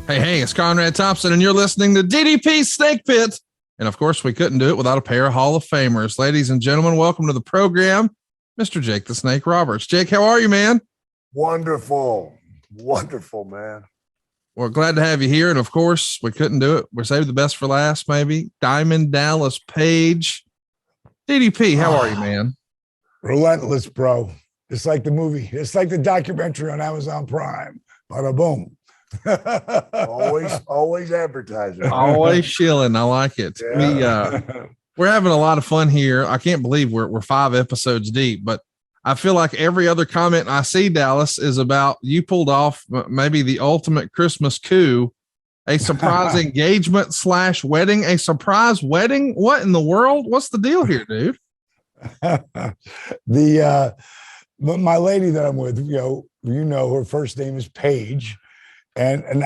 Hey, it's Conrad Thompson, and you're listening to DDP SnakePit. And of course, we couldn't do it without a pair of Hall of Famers. Ladies and gentlemen, welcome to the program, Mr. Jake the Snake Roberts. Jake, how are you, man? Wonderful, man. We're glad to have you here. And of course, we couldn't do it. We're saving the best for last, maybe. Diamond Dallas Page. DDP, how are you, man? Relentless, bro. It's like the movie. It's like the documentary on Amazon Prime. Bada boom. always advertising. Always shilling. I like it. Yeah. We're having a lot of fun here. I can't believe we're 5 episodes deep, but I feel like every other comment I see, Dallas, is about you pulled off maybe the ultimate Christmas coup, a surprise engagement / wedding, a surprise wedding. What in the world? What's the deal here, dude? My lady that I'm with, you know, her first name is Paige. And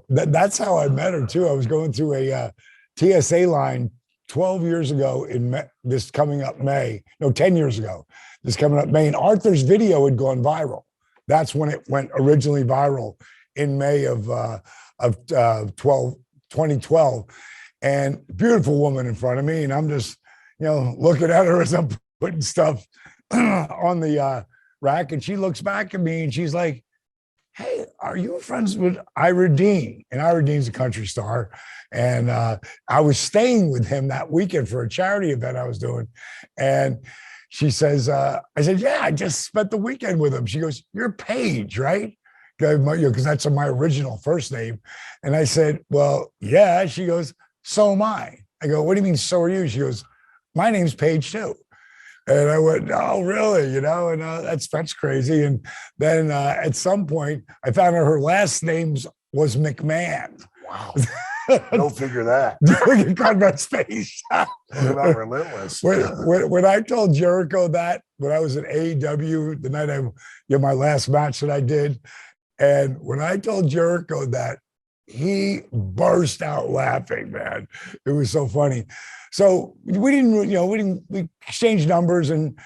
that's how I met her too. I was going through a TSA line 12 years ago in this coming up May. No, 10 years ago. This coming up May. And Arthur's video had gone viral. That's when it went originally viral in May of 2012. And beautiful woman in front of me. And I'm just, looking at her as I'm putting stuff on the rack. And she looks back at me and she's like, "Hey, are you friends with Ira Dean?" And Ira Dean's a country star. And I was staying with him that weekend for a charity event I was doing. And she says, I said, "Yeah, I just spent the weekend with him." She goes, "You're Paige, right?" Because that's my original first name. And I said, "Well, yeah." She goes, "So am I." I go, "What do you mean, so are you?" She goes, "My name's Paige too." And I went, "Oh, really?" And that's crazy. And then at some point, I found out her last name was McMahon. Wow. Don't figure that. Look at Conrad's face. Talk about relentless. When I told Jericho that, when I was at AEW, the night my last match that I did, and when I told Jericho that, he burst out laughing, man. It was so funny. So we exchanged numbers and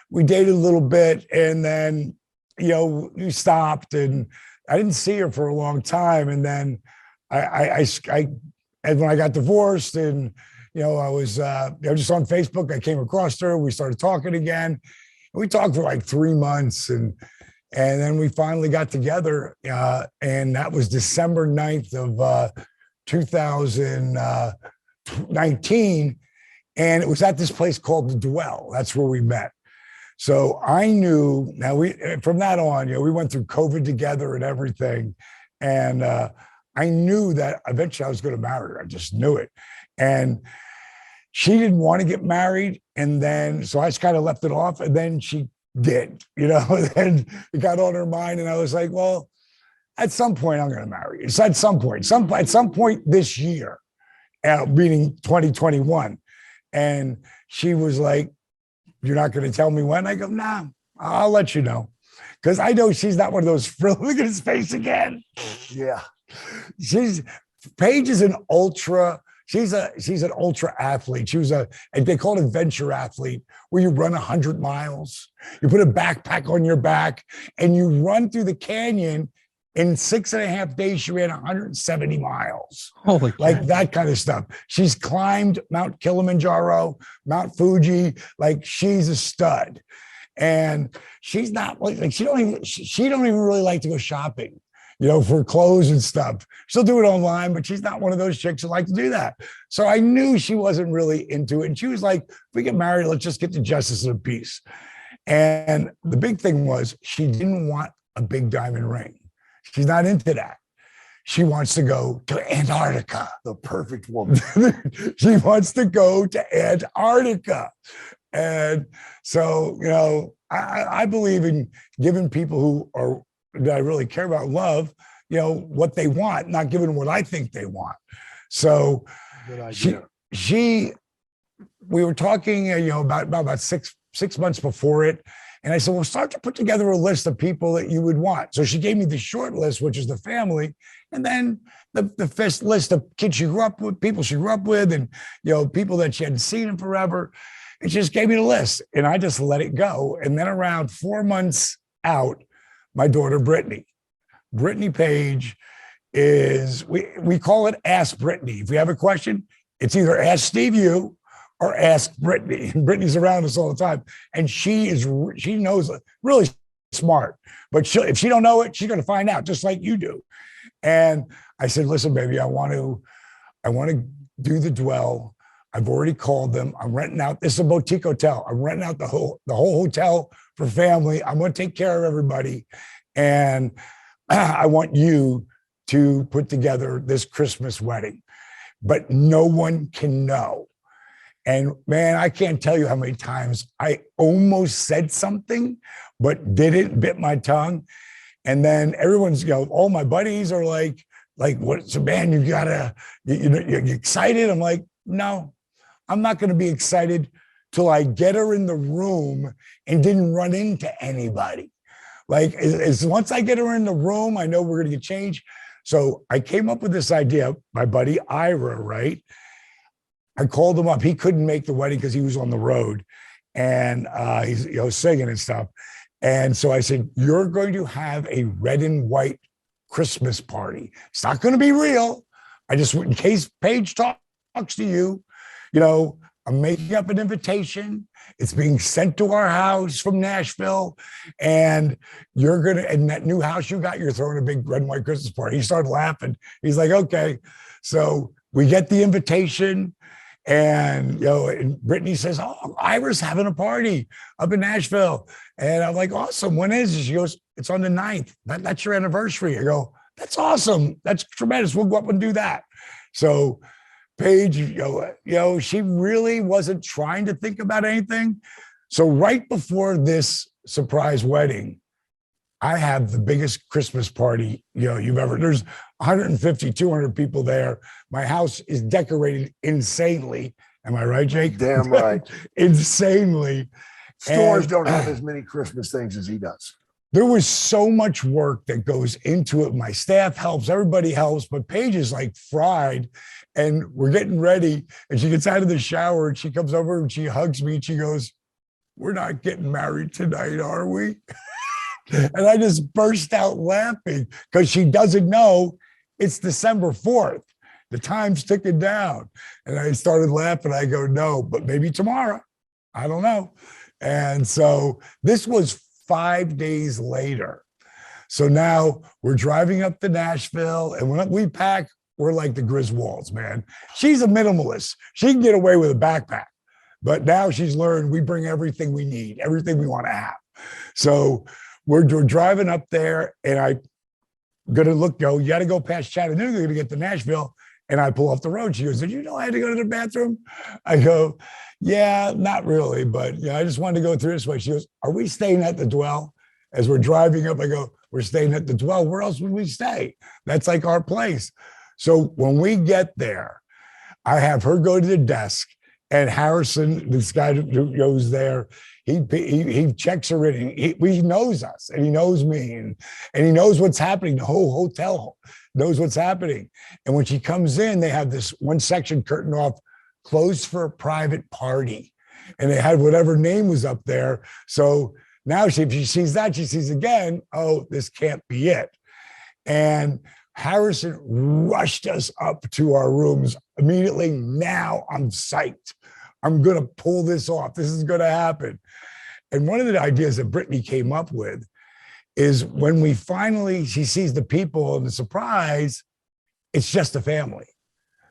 we dated a little bit, and then, we stopped, and I didn't see her for a long time. And then and when I got divorced, and, I was just on Facebook, I came across her. We started talking again. We talked for like 3 months, and then we finally got together, and that was December 9th of 2019. And it was at this place called The Dwell. That's where we met. So I knew, from that on, we went through COVID together and everything. And I knew that eventually I was going to marry her. I just knew it. And she didn't want to get married. And then, so I just kind of left it off. And then she did, and it got on her mind. And I was like, well, at some point I'm going to marry you. So at some point this year, meaning 2021. And she was like, "You're not going to tell me when?" I go, "Nah, I'll let you know." Because I know she's not one of those, look at his face again. Yeah. Paige is an ultra, she's an ultra athlete. She was they call it a venture athlete, where you run 100 miles, you put a backpack on your back, and you run through the canyon. In 6.5 days, she ran 170 miles. Holy like God. That kind of stuff. She's climbed Mount Kilimanjaro, Mount Fuji. Like, she's a stud. And she's not like she don't even really like to go shopping, for clothes and stuff. She'll do it online, but she's not one of those chicks that like to do that. So I knew she wasn't really into it. And she was like, "If we get married, let's just get to justice of the peace." And the big thing was, she didn't want a big diamond ring. She's not into that. She wants to go to Antarctica. The perfect woman. She wants to go to Antarctica. And so, I believe in giving people that I really care about love, what they want, not giving what I think they want. So good idea. We were talking, about six months before it. And I said, well, start to put together a list of people that you would want. So she gave me the short list, which is the family, and then the first list of kids she grew up with, people she grew up with, and, people that she hadn't seen in forever. And she just gave me the list, and I just let it go. And then around 4 months out, my daughter, Brittany Page, is we call it Ask Brittany. If we have a question, it's either Ask Steve U or Ask Brittany. And Brittany's around us all the time. And she knows, really smart. But if she don't know it, she's going to find out, just like you do. And I said, listen, baby, I want to do the dwell. I've already called them. I'm renting out. This is a boutique hotel. I'm renting out the whole hotel for family. I'm going to take care of everybody. And I want you to put together this Christmas wedding, but no one can know. And man, I can't tell you how many times I almost said something, but didn't, bit my tongue. And then everyone's, all my buddies are like, what? So man, you're excited. I'm like, no, I'm not going to be excited till I get her in the room and didn't run into anybody. Like, once I get her in the room, I know we're going to get changed. So I came up with this idea, my buddy Ira, right? I called him up. He couldn't make the wedding because he was on the road, and he's singing and stuff. And so I said, you're going to have a red and white Christmas party. It's not going to be real. I just, in case Paige talks to you, I'm making up an invitation. It's being sent to our house from Nashville. And in that new house you got, you're throwing a big red and white Christmas party. He started laughing. He's like, okay. So we get the invitation. And, and Brittany says, oh, Ira's having a party up in Nashville. And I'm like, awesome. When is it? She goes, it's on the 9th. That's your anniversary. I go, that's awesome. That's tremendous. We'll go up and do that. So Paige, she really wasn't trying to think about anything. So right before this surprise wedding, I have the biggest Christmas party, you've ever, there's 150, 200 people there. My house is decorated insanely. Am I right, Jake? Damn right. Insanely. Stores don't have as many Christmas things as he does. There was so much work that goes into it. My staff helps, everybody helps, but Paige is like fried, and we're getting ready, and she gets out of the shower and she comes over and she hugs me and she goes, we're not getting married tonight, are we? And I just burst out laughing because she doesn't know it's December 4th. The time's ticking down. And I started laughing. I go, no, but maybe tomorrow. I don't know. And so this was 5 days later. So now we're driving up to Nashville, and when we pack, we're like the Griswolds, man. She's a minimalist. She can get away with a backpack, but now she's learned we bring everything we need, everything we want to have. So we're driving up there, and I'm going to you got to go past Chattanooga to get to Nashville. And I pull off the road. She goes, did you know I had to go to the bathroom? I go, yeah, not really, but I just wanted to go through this way. She goes, are we staying at the Dwell? As we're driving up, I go, we're staying at the Dwell. Where else would we stay? That's like our place. So when we get there, I have her go to the desk, and Harrison, this guy who goes there, he checks her in. He knows us, and he knows me, and he knows what's happening. The whole hotel knows what's happening. And when she comes in, they have this one section curtained off, closed for a private party. And they had whatever name was up there. So now if she sees that, she sees again, oh, this can't be it. And Harrison rushed us up to our rooms immediately. Now I'm psyched. I'm going to pull this off. This is going to happen. And one of the ideas that Brittany came up with is when she sees the people and the surprise, it's just a family.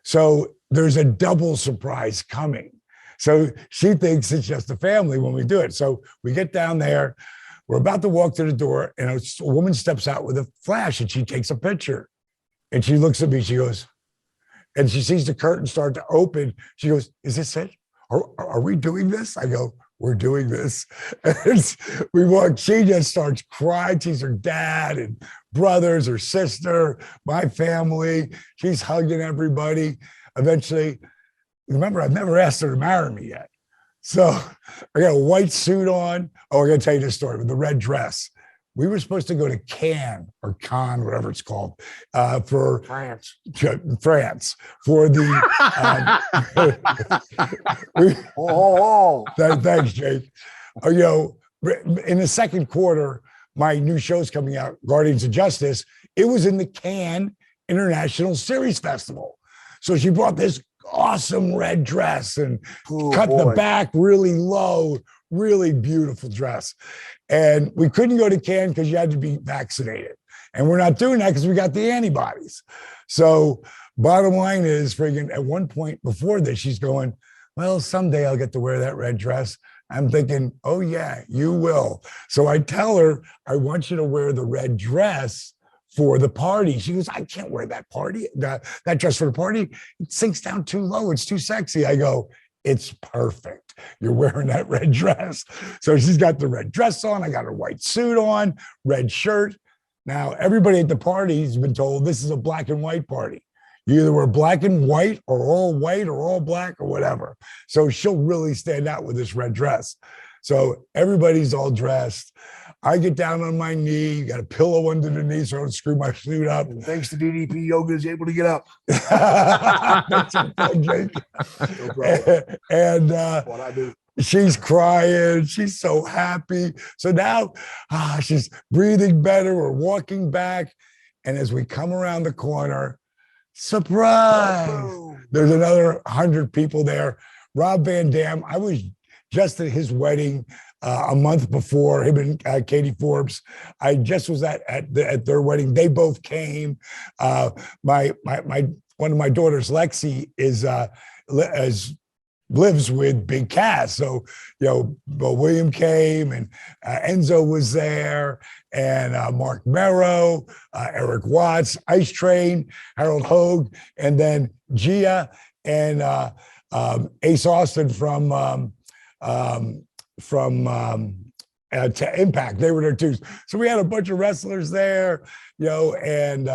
So there's a double surprise coming. So she thinks it's just a family when we do it. So we get down there, we're about to walk to the door, and a woman steps out with a flash, and she takes a picture. And she looks at me, she goes, and she sees the curtain start to open. She goes, is this it? Are we doing this? I go, we're doing this. And we walk, she just starts crying. She's her dad and brothers, her sister, my family. She's hugging everybody. Eventually, remember, I've never asked her to marry me yet. So I got a white suit on. Oh, I'm going to tell you this story with the red dress. We were supposed to go to Cannes or Cannes, whatever it's called, for France for the. Thanks, Jake. In the second quarter, my new show's coming out, Guardians of Justice. It was in the Cannes International Series Festival. So she brought this awesome red dress and cut the back really low, really beautiful dress. And we couldn't go to Cannes because you had to be vaccinated. And we're not doing that because we got the antibodies. So bottom line is, friggin', at one point before this, she's going, well, someday I'll get to wear that red dress. I'm thinking, oh yeah, you will. So I tell her, I want you to wear the red dress for the party. She goes, I can't wear that dress for the party. It sinks down too low. It's too sexy. I go, it's perfect. You're wearing that red dress. So she's got the red dress on. I got her white suit on, red shirt. Now, everybody at the party has been told this is a black and white party. You either wear black and white or all black or whatever. So she'll really stand out with this red dress. So everybody's all dressed. I get down on my knee, got a pillow under the knee so I don't screw my suit up. And thanks to DDP, Yoga is able to get up. That's a fun, Jake. No problem. And What I do. she's crying. She's so happy. So now she's breathing better. We're walking back. And as we come around the corner, surprise, there's another 100 people there. Rob Van Dam, I was just at his wedding a month before, him and Katie Forbes. I just was at their wedding. They both came. My one of my daughters, Lexi, lives with Big Cass. So, William came and Enzo was there and Mark Merrow, Eric Watts, Ice Train, Harold Hogue, and then Gia and Ace Austin from to Impact. They were there too. So we had a bunch of wrestlers there, and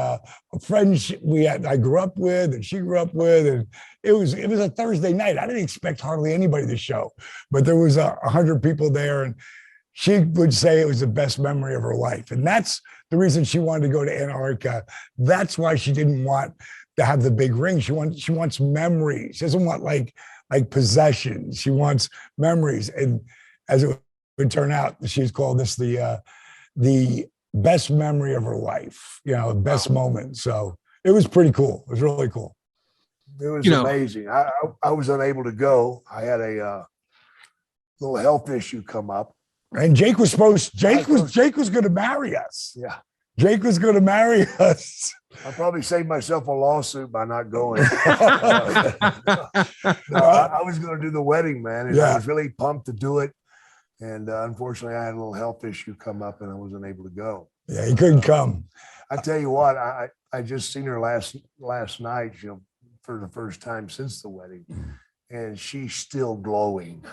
friends I grew up with and she grew up with, and it was a Thursday night. I didn't expect hardly anybody to show, but there was 100 people there, and she would say it was the best memory of her life. And that's the reason she wanted to go to Antarctica. That's why she didn't want to have the big ring. She wants memories. She doesn't want like possessions. She wants memories. And as it would turn out, she's called this the best memory of her life, best moment. So it was pretty cool. It was really cool. It was amazing. I was unable to go. I had a little health issue come up. And Jake was going to marry us. Yeah. Jake was going to marry us. I probably saved myself a lawsuit by not going. I was going to do the wedding, man. And I was really pumped to do it. And unfortunately, I had a little health issue come up and I wasn't able to go. Yeah, he couldn't come. I tell you what, I just seen her last night, for the first time since the wedding. And she's still glowing.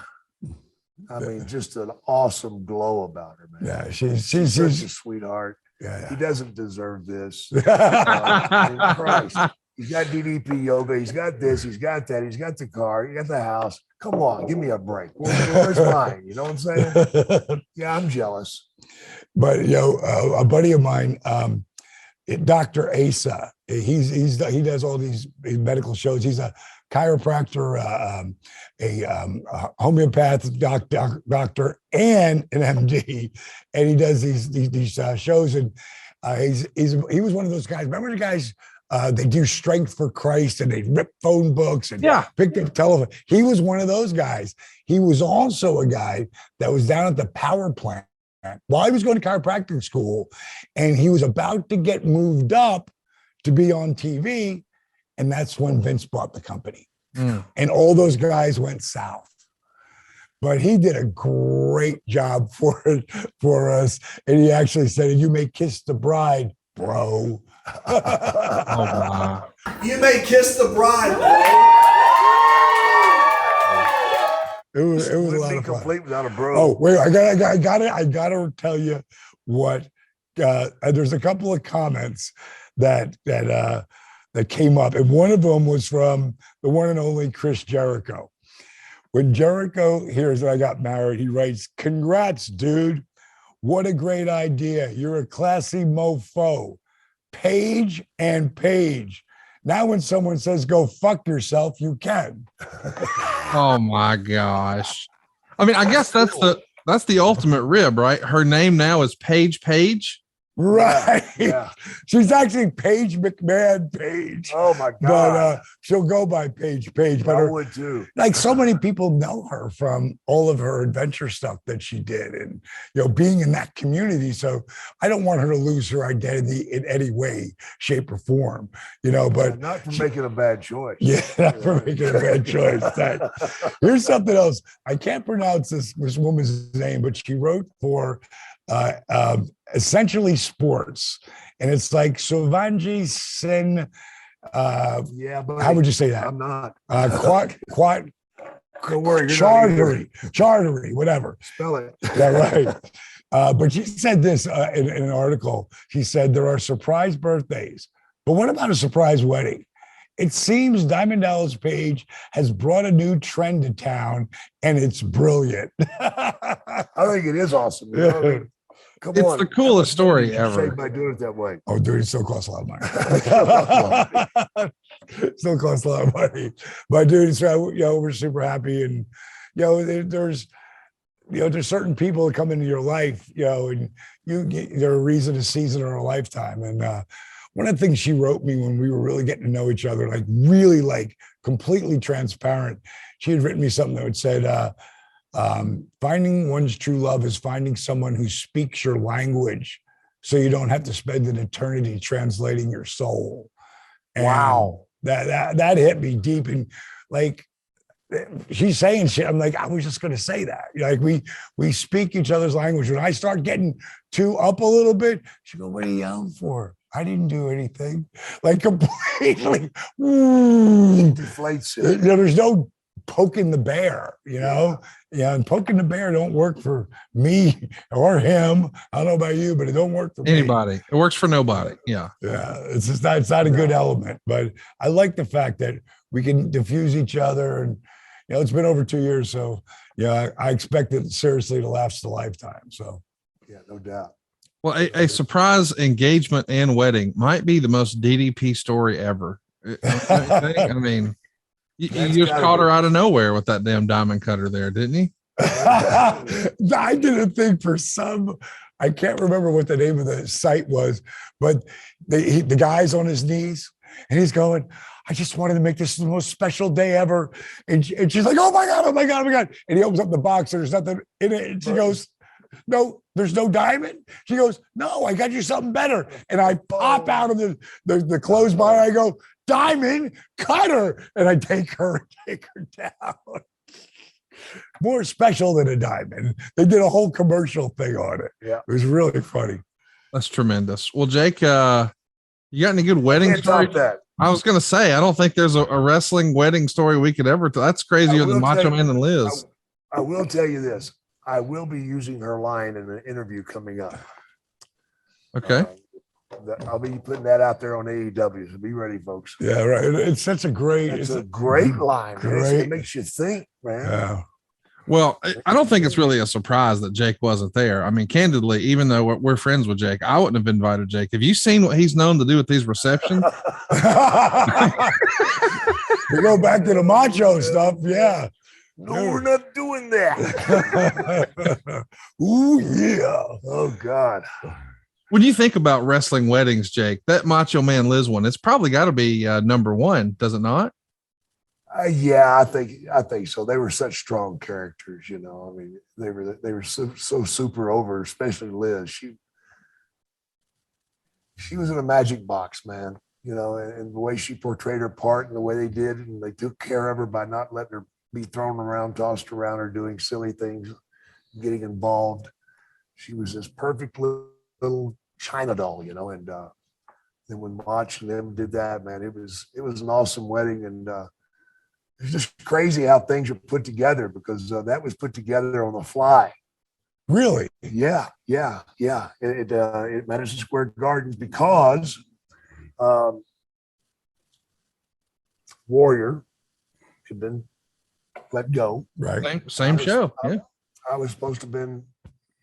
I mean, just an awesome glow about her, man. Yeah, she's such a sweetheart. Yeah. He doesn't deserve this. Christ. He's got DDP Yoga. He's got this. He's got that. He's got the car. He got the house. Come on, give me a break. Where's mine? You know what I'm saying? Yeah, I'm jealous. But a buddy of mine, Dr. Asa, he does all these medical shows. He's a chiropractor, a homeopathic doctor, and an MD, and he does these shows. And he was one of those guys. Remember the guys? They do Strength for Christ, and they rip phone books and pick up telephone. He was one of those guys. He was also a guy that was down at the power plant while he was going to chiropractic school, and he was about to get moved up to be on TV. And that's when Vince bought the company. And all those guys went south. But he did a great job for us. And he actually said, you may kiss the bride, bro. Oh, wow. You may kiss the bride, bro. It was a lot of fun. Complete without a bro. Oh, wait, I gotta tell you what, there's a couple of comments that came up. And one of them was from the one and only Chris Jericho. When Jericho hears that I got married, he writes, "Congrats, dude. What a great idea. You're a classy mofo. Page and page. Now when someone says, go fuck yourself, you can." Oh my gosh. I mean, I guess that's the ultimate rib, right? Her name now is Paige Page. Right. Yeah. She's actually Paige McMahon Paige. Oh my God. But she'll go by Paige. But I her, would too. like so many people know her from all of her adventure stuff that she did, and being in that community. So I don't want her to lose her identity in any way, shape, or form. But not for making a bad choice. Yeah, not for making a bad choice. Here's something else. I can't pronounce this woman's name, but she wrote for Essentially Sports, and it's like Sovanji Sen. Yeah, but how would you say that? I'm not. Quad. Don't worry. Chartery, whatever. Spell it. Yeah, right. But she said this in an article. She said there are surprise birthdays, but what about a surprise wedding? It seems Diamond Dallas Page has brought a new trend to town, and it's brilliant. I think it is awesome. You know what I mean? Come It's on. the coolest story ever. By doing it that way. Oh, dude, it still costs a lot of money. Still costs a lot of money. But dude, it's we're super happy, and there's certain people that come into your life, and they're a reason, a season, or a lifetime. And one of the things she wrote me when we were really getting to know each other, like completely transparent, she had written me something that would said, finding one's true love is finding someone who speaks your language, so you don't have to spend an eternity translating your soul. And wow. That hit me deep. And like, she's saying shit. I'm like, I was just going to say that. Like we speak each other's language. When I start getting too up a little bit, she go, what are you yelling for? I didn't do anything. Like completely. Deflates it. There's no poking the bear, and poking the bear don't work for me or him. I don't know about you, but it don't work for anybody. Me. It works for nobody. Yeah. It's just not, it's not a good element, but I like the fact that we can diffuse each other, and it's been over 2 years. So I expect it seriously to last a lifetime. So yeah, no doubt. Well, a surprise engagement and wedding might be the most DDP story ever. I mean, you just caught her out of nowhere with that damn diamond cutter there, didn't you? I did a thing for I can't remember what the name of the site was, but the guy's on his knees and he's going, I just wanted to make this the most special day ever. And she's like, oh my God, oh my God, oh my God. And he opens up the box and there's nothing in it. And she goes, no, there's no diamond. She goes, no, I got you something better. And I pop out of the clothes bar. I go, diamond cutter. And I take her down. More special than a diamond. They did a whole commercial thing on it. Yeah. It was really funny. That's tremendous. Well, Jake, you got any good wedding stories? I was going to say, I don't think there's a wrestling wedding story we could ever tell. That's crazier than Macho Man and Liz. I will tell you this. I will be using her line in an interview coming up. Okay. I'll be putting that out there on AEW. So be ready, folks. Yeah, right. It's such a great. It's a great line. Great. It makes you think, man. Yeah. Well, I don't think it's really a surprise that Jake wasn't there. I mean, candidly, even though we're friends with Jake, I wouldn't have invited Jake. Have you seen what he's known to do with these receptions? We go back to the macho stuff. Yeah. No, we're not doing that. Ooh, yeah. Oh, God. When you think about wrestling weddings, Jake, that Macho Man Liz one, it's probably got to be number one, does it not? Yeah, I think so. They were such strong characters, I mean, they were so super over, especially Liz. She was in a magic box, man. And the way she portrayed her part and the way they did, and they took care of her by not letting her be thrown around, tossed around, or doing silly things, getting involved. She was this perfect little China doll, and then when Mach and them did that, man, it was an awesome wedding, and it's just crazy how things are put together, because that was put together on the fly. Really? Yeah. At Madison Square Gardens, because Warrior had been let go. Right. Same show. Yeah. I was supposed to have been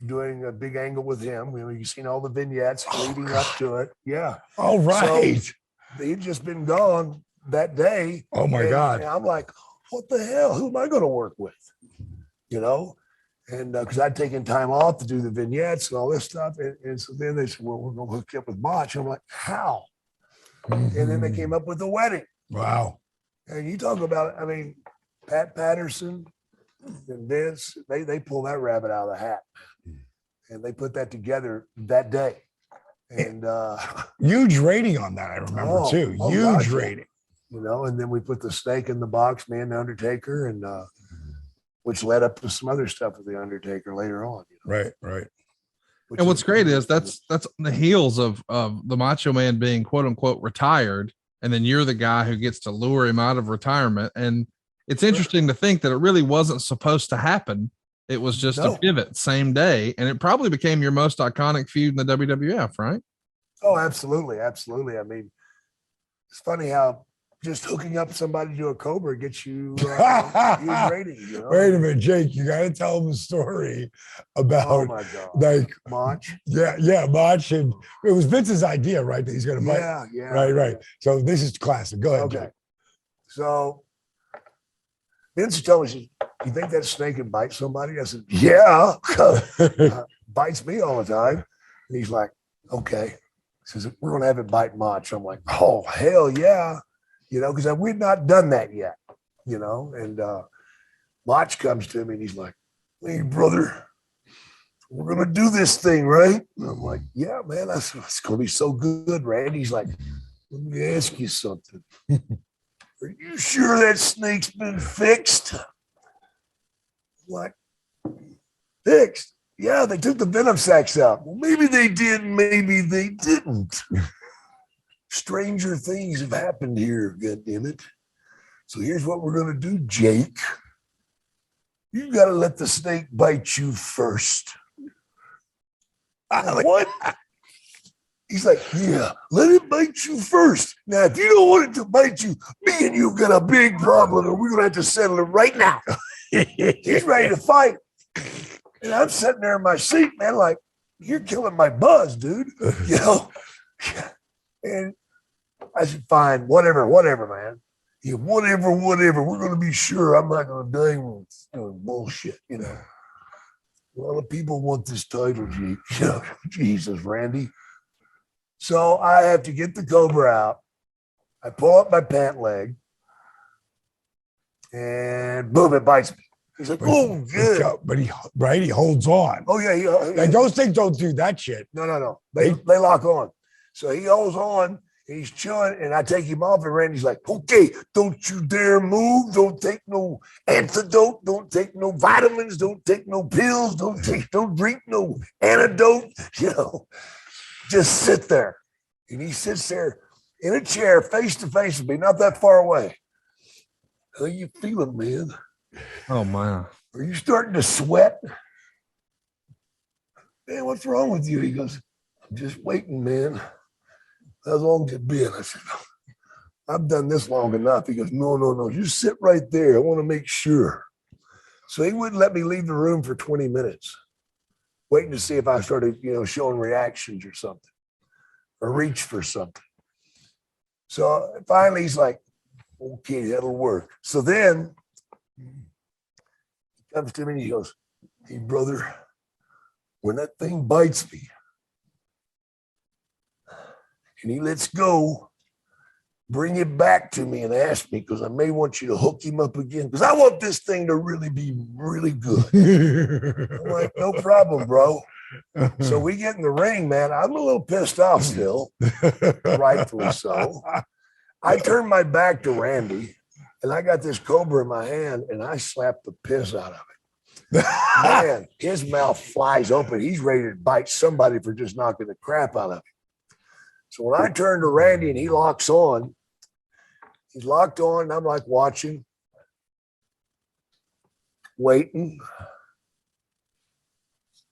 doing a big angle with him. You've seen all the vignettes leading up to it. Yeah. All right. So he'd just been gone that day. Oh my God. And I'm like, what the hell? Who am I going to work with? And because I'd taken time off to do the vignettes and all this stuff. And so then they said, well, we're going to hook you up with Mach. I'm like, how? And then they came up with the wedding. Wow. And you talk about, I mean, Pat Patterson and Vince, they pulled that rabbit out of the hat. And they put that together that day. And huge rating on that, I remember too. Huge rating. You know, and then we put the snake in the box, man, the Undertaker, and which led up to some other stuff with the Undertaker later on. You know? Right. And what's great is that's the heels of the Macho Man being quote unquote retired, and then you're the guy who gets to lure him out of retirement. And it's interesting to think that it really wasn't supposed to happen. It was just a pivot same day, and it probably became your most iconic feud in the WWF, right? Oh, absolutely. Absolutely. I mean, it's funny how just hooking up somebody to a cobra gets you huge ratings. You know? Wait a minute, Jake, you got to tell them a story about like Mach. Yeah, Mach. And it was Vince's idea, right? That he's going to bite. Yeah. Right. So this is classic. Go ahead. Okay. Jake. So Vince told me, you think that snake can bite somebody? I said, yeah. Bites me all the time. And he's like, okay. He says, we're going to have it bite Mach. I'm like, oh, hell yeah. You know, because we've not done that yet, you know. And Mach comes to me and he's like, hey, brother, we're going to do this thing, right? And I'm like, yeah, man, it's going to be so good, Randy. He's like, let me ask you something. Are you sure that snake's been fixed? I'm like, fixed? Yeah, they took the venom sacs out. Well, maybe they did, maybe they didn't. Stranger things have happened here, goddammit. So here's what we're going to do, Jake. You got to let the snake bite you first. I'm like, what? He's like, yeah, let it bite you first. Now, if you don't want it to bite you, me and you got a big problem, and we're going to have to settle it right now. He's ready to fight. And I'm sitting there in my seat, man, like, you're killing my buzz, dude. You know? And I said, fine, whatever, man. Yeah, whatever. We're going to be sure I'm not going to die with doing bullshit, you know. A lot of people want this title, Jake. You know, Jesus, Randy. So I have to get the cobra out. I pull up my pant leg, and boom, it bites me. He's like, oh, good. But he holds on. Oh, yeah. Like, those things don't do that shit. No. They lock on. So he holds on, and he's chilling, and I take him off, and Randy's like, okay, don't you dare move. Don't take no antidote. Don't take no vitamins. Don't take no pills. Don't drink no antidote. You know, just sit there. And he sits there in a chair, face to face with me, not that far away. How you feeling, man? Oh, my. Are you starting to sweat? Man, what's wrong with you? He goes, I'm just waiting, man. How long has it been? I said, I've done this long enough. He goes, no. Just sit right there. I want to make sure. So he wouldn't let me leave the room for 20 minutes, waiting to see if I started, you know, showing reactions or something, or reach for something. So finally he's like, okay, that'll work. So then he comes to me and he goes, hey, brother, when that thing bites me and he lets go, bring it back to me and ask me, because I may want you to hook him up again, because I want this thing to really be really good. I'm like, no problem, bro. So we get in the ring, man. I'm a little pissed off still, rightfully so. I turn my back to Randy, and I got this cobra in my hand, and I slap the piss out of it. Man, his mouth flies open. He's ready to bite somebody for just knocking the crap out of him. So when I turn to Randy and he locks on, he's locked on, and I'm like watching, waiting,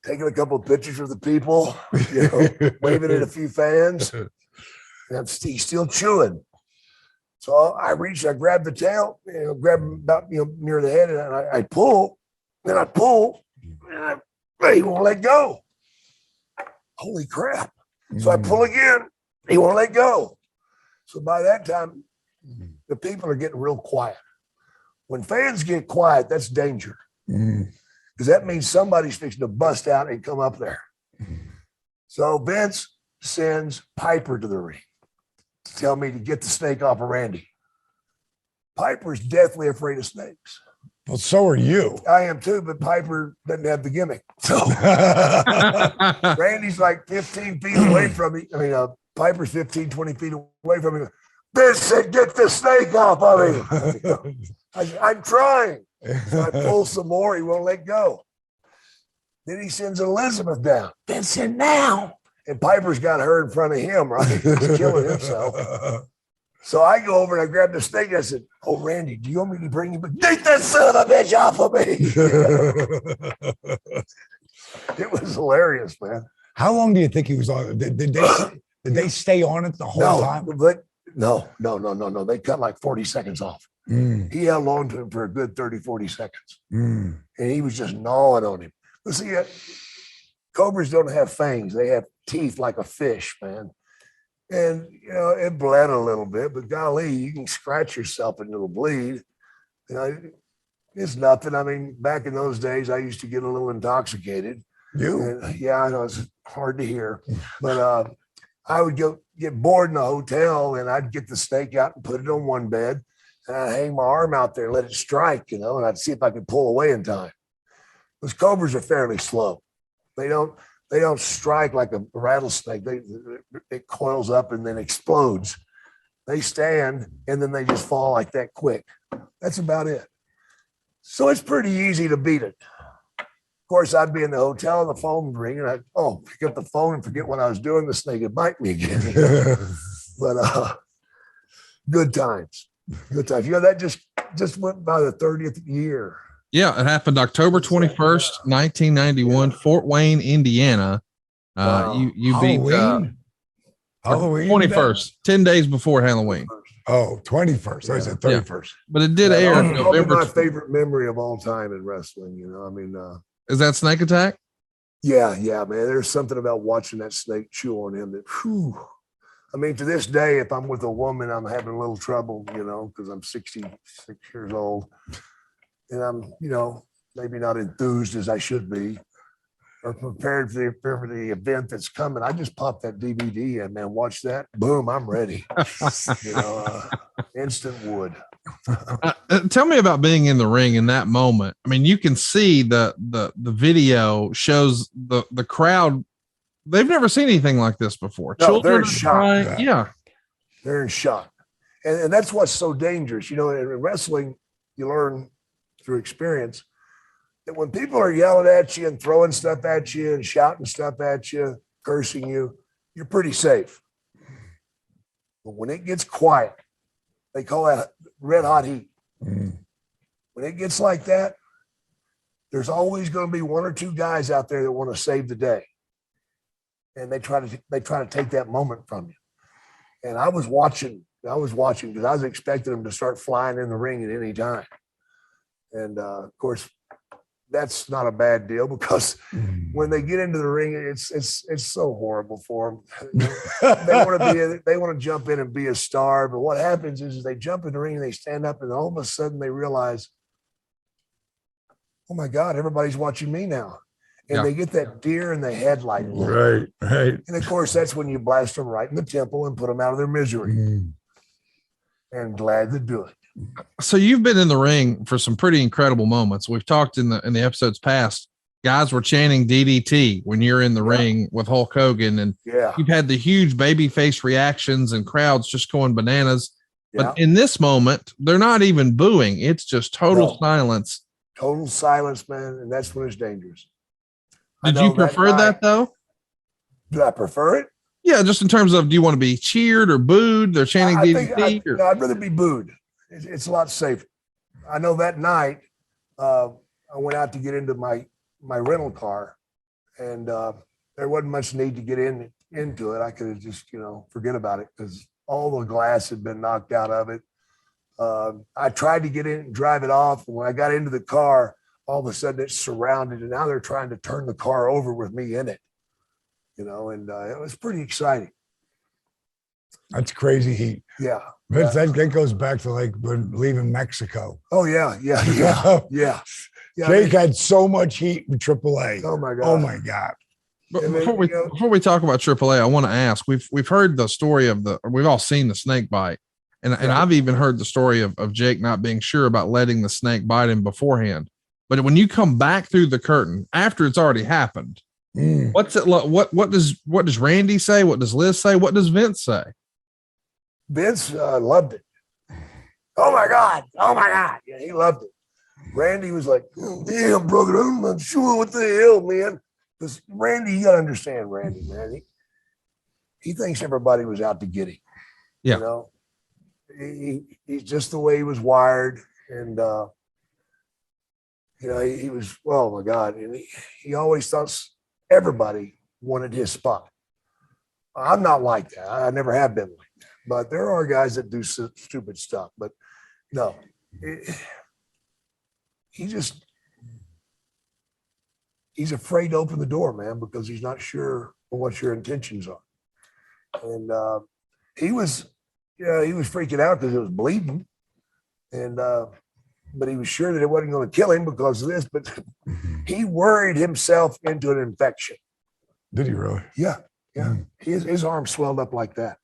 taking a couple of pictures of the people, you know, waving at a few fans, and he's still chewing. So I grab the tail, you know, grab him about, you know, near the head, and I pull, and he won't let go. Holy crap. So I pull again, he won't let go. So by that time, the people are getting real quiet. When fans get quiet, that's danger. because that means somebody's fixing to bust out and come up there. So Vince sends Piper to the ring to tell me to get the snake off of Randy. Piper's deathly afraid of snakes. Well, so are you. I am too, but Piper doesn't have the gimmick. So Randy's like 15 feet away from me. I mean, Piper's 15, 20 feet away from me. Vince said, get the snake off of me. I'm trying. So I pull some more. He won't let go. Then he sends Elizabeth down. Vince said, now. And Piper's got her in front of him, right? He's killing himself. So I go over and I grab the snake. And I said, oh, Randy, do you want me to bring you? Get that son of a bitch off of me. It was hilarious, man. How long do you think he was on? Did they stay on it the whole time? No. They cut like 40 seconds off. He held on to him for a good 30, 40 seconds. And he was just gnawing on him. But see, cobras don't have fangs. They have teeth like a fish, man. And, you know, it bled a little bit, but golly, you can scratch yourself and it'll bleed. You know, it's nothing. I mean, back in those days, I used to get a little intoxicated. Yeah, I know it's hard to hear, but I would get bored in the hotel and I'd get the snake out and put it on one bed and I'd hang my arm out there and let it strike, you know, and I'd see if I could pull away in time. Those cobras are fairly slow. They don't strike like a rattlesnake. It coils up and then explodes. They stand and then they just fall like that quick. That's about it. So it's pretty easy to beat it. Of course, I'd be in the hotel and the phone would ring and I'd pick up the phone and forget what I was doing. The snake would bite me again. But good times. Good times. You know, that just went by the 30th year. Yeah, it happened October 21st, 1991, Fort Wayne, Indiana. Wow. You beat Halloween 21st, 10 days before Halloween. Oh, 21st. I said 31st. Yeah. But it did air in November. My favorite memory of all time in wrestling, you know. I mean, is that Snake Attack? Yeah, man. There's something about watching that snake chew on him that, whew. I mean, to this day, if I'm with a woman, I'm having a little trouble, you know, because I'm 66 years old. And I'm, you know, maybe not enthused as I should be or prepared for the event that's coming. I just pop that DVD in, man, watch that. Boom, I'm ready. You know, instant wood. Tell me about being in the ring in that moment. I mean, you can see the video shows the crowd. They've never seen anything like this before. No, Children they're in shock. Yeah. They're in shock. And that's what's so dangerous. You know, in wrestling, you learn through experience that when people are yelling at you and throwing stuff at you and shouting stuff at you, cursing you, you're pretty safe. But when it gets quiet, they call that red hot heat. When it gets like that, there's always going to be one or two guys out there that want to save the day. And they try to take that moment from you. And I was watching because I was expecting them to start flying in the ring at any time. And of course, that's not a bad deal because when they get into the ring, it's so horrible for them. They want to jump in and be a star, but what happens is they jump in the ring and they stand up, and all of a sudden they realize, oh my God, everybody's watching me now, and they get that deer in the headlight. Right. And of course, that's when you blast them right in the temple and put them out of their misery. And glad to do it. So you've been in the ring for some pretty incredible moments. We've talked in the episodes past. Guys were chanting DDT when you're in the ring with Hulk Hogan, and you've had the huge babyface reactions and crowds just going bananas. But in this moment, they're not even booing. It's just total silence. Total silence, man, and that's when it's dangerous. Did you prefer that though? Do I prefer it? Yeah, just in terms of, do you want to be cheered or booed? They're chanting DDT. I'd rather be booed. It's a lot safer. I know that night I went out to get into my rental car, and there wasn't much need to get into it. I could have just, you know, forget about it because all the glass had been knocked out of it. I tried to get in and drive it off. And when I got into the car, all of a sudden it's surrounded, and now they're trying to turn the car over with me in it, you know, and it was pretty exciting. That's crazy heat. Yeah. That goes back to like when leaving Mexico. Oh, yeah. Jake had so much heat with AAA. Oh my God. Oh my God. But before we talk about AAA, I want to ask, we've heard the story we've all seen the snake bite. And I've even heard the story of Jake not being sure about letting the snake bite him beforehand. But when you come back through the curtain after it's already happened, what's it like? What does Randy say? What does Liz say? What does Vince say? Vince loved it. Oh my God. Oh my God. Yeah, he loved it. Randy was like, damn, brother, I'm not sure what the hell, man. Because Randy, you got to understand Randy, man. He thinks everybody was out to get him. Yeah. You know, he's just the way he was wired. And, you know, he was, oh my God. And he always thought everybody wanted his spot. I'm not like that. I never have been like that. But there are guys that do stupid stuff. But no, he's afraid to open the door, man, because he's not sure what your intentions are. And he was freaking out because it was bleeding. And but he was sure that it wasn't going to kill him because of this, but he worried himself into an infection. Did he really? Yeah. Yeah. His arm swelled up like that.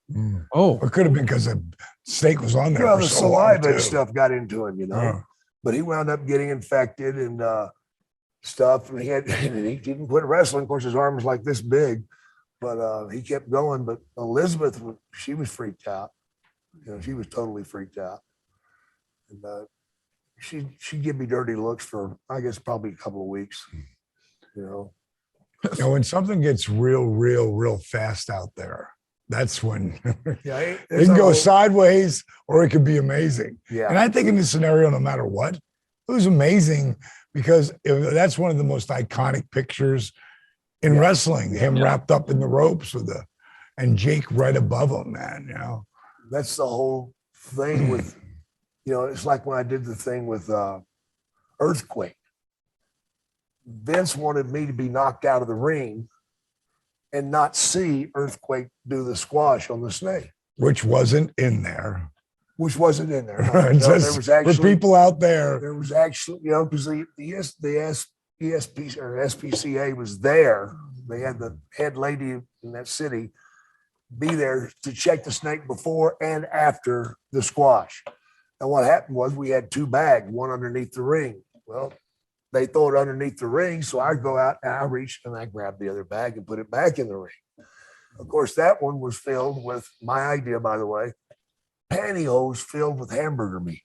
Oh, it could have been because the snake was on there. Well, the saliva and stuff got into him, you know. But he wound up getting infected and stuff. And he didn't quit wrestling. Of course, his arm was like this big, but he kept going. But Elizabeth, she was freaked out. You know, she was totally freaked out. And she'd give me dirty looks for, I guess, probably a couple of weeks, you know. You know, when something gets real fast out there, that's when it can go sideways or it could be amazing. Yeah. And I think in this scenario, no matter what, it was amazing because that's one of the most iconic pictures in wrestling, him wrapped up in the ropes and Jake right above him, man, you know. That's the whole thing with, you know, it's like when I did the thing with Earthquake. Vince wanted me to be knocked out of the ring and not see Earthquake do the squash on the snake. Which wasn't in there. No, there was actually, for people out there. There was actually, you know, because the ESP or SPCA was there. They had the head lady in that city be there to check the snake before and after the squash. And what happened was we had two bags, one underneath the ring. Well, they throw it underneath the ring. So I go out and I reach and I grab the other bag and put it back in the ring. Of course, that one was filled with, my idea, by the way, pantyhose filled with hamburger meat.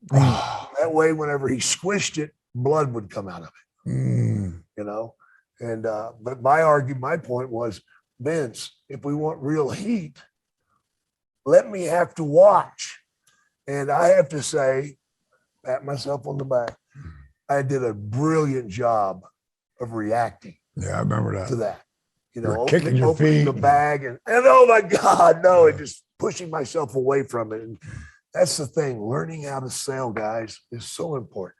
That way, whenever he squished it, blood would come out of it, you know? And, but my point was, Vince, if we want real heat, let me have to watch. And I have to say, pat myself on the back, I did a brilliant job of reacting. Yeah, I remember that. To that. You know, kicking your opening feet. the bag and oh my God, no, and just pushing myself away from it. And that's the thing. Learning how to sell, guys, is so important.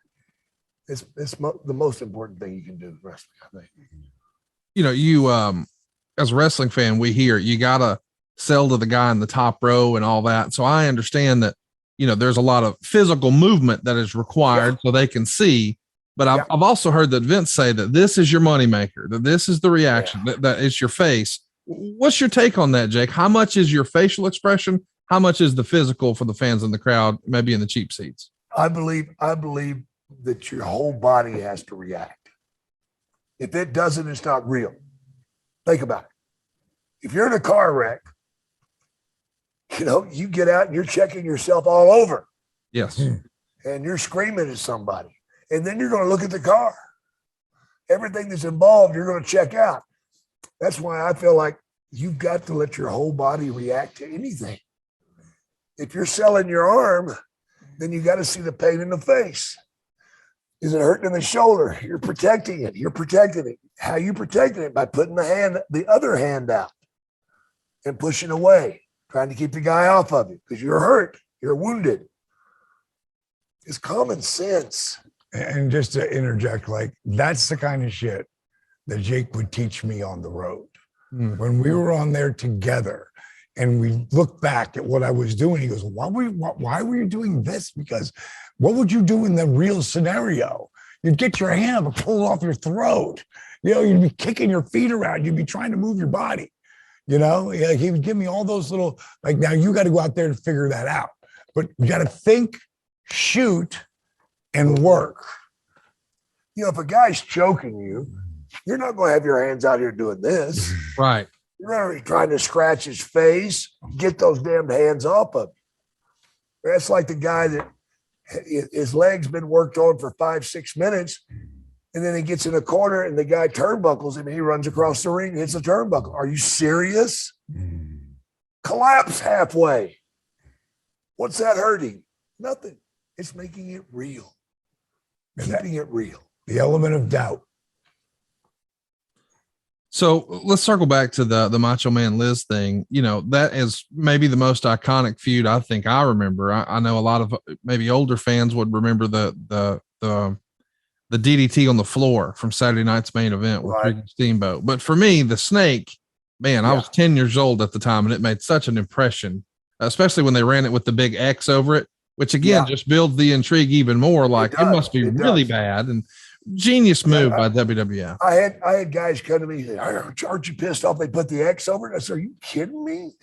It's the most important thing you can do in wrestling, I think. You know, you as a wrestling fan, we hear you gotta sell to the guy in the top row and all that. So I understand that, you know, there's a lot of physical movement that is required so they can see. But I've also heard that Vince say that this is your moneymaker, that this is the reaction, that it's your face. What's your take on that, Jake? How much is your facial expression? How much is the physical for the fans in the crowd, maybe in the cheap seats? I believe that your whole body has to react. If it doesn't, it's not real. Think about it. If you're in a car wreck, you know, you get out and you're checking yourself all over. Yes. And you're screaming at somebody. And then you're going to look at the car. Everything that's involved, you're going to check out. That's why I feel like you've got to let your whole body react to anything. If you're selling your arm, then you got to see the pain in the face. Is it hurting in the shoulder? You're protecting it. You're protecting it. How are you protecting it? By putting the other hand out and pushing away, trying to keep the guy off of it because you're hurt. You're wounded. It's common sense. And just to interject, like, that's the kind of shit that Jake would teach me on the road. When we were on there together and we looked back at what I was doing, he goes, why were you doing this? Because what would you do in the real scenario? you'd get your hand up and pull it off your throat. You'd be kicking your feet around. You'd be trying to move your body. He would give me all those little, like, now you got to go out there to figure that out. But you got to think, shoot, and work. If a guy's choking you, you're not going to have your hands out here doing this. Right. You're already trying to scratch his face, get those damn hands off of him. That's like the guy that his leg's been worked on for 5-6 minutes, and then he gets in a corner and the guy turnbuckles him and he runs across the ring and hits a turnbuckle. Are you serious? Collapse halfway. What's that hurting? Nothing. It's making it real. Keeping it real. The element of doubt. So let's circle back to the Macho Man Liz thing. That is maybe the most iconic feud I think I remember. I know a lot of maybe older fans would remember the DDT on the floor from Saturday night's main event with Ricky Steamboat. But for me, the Snake, man, I was 10 years old at the time, and it made such an impression, especially when they ran it with the big X over it, which again just builds the intrigue even more. Like it must be really bad. And genius move by WWF. I had guys come to me and say, aren't you pissed off they put the X over it? I said, are you kidding me?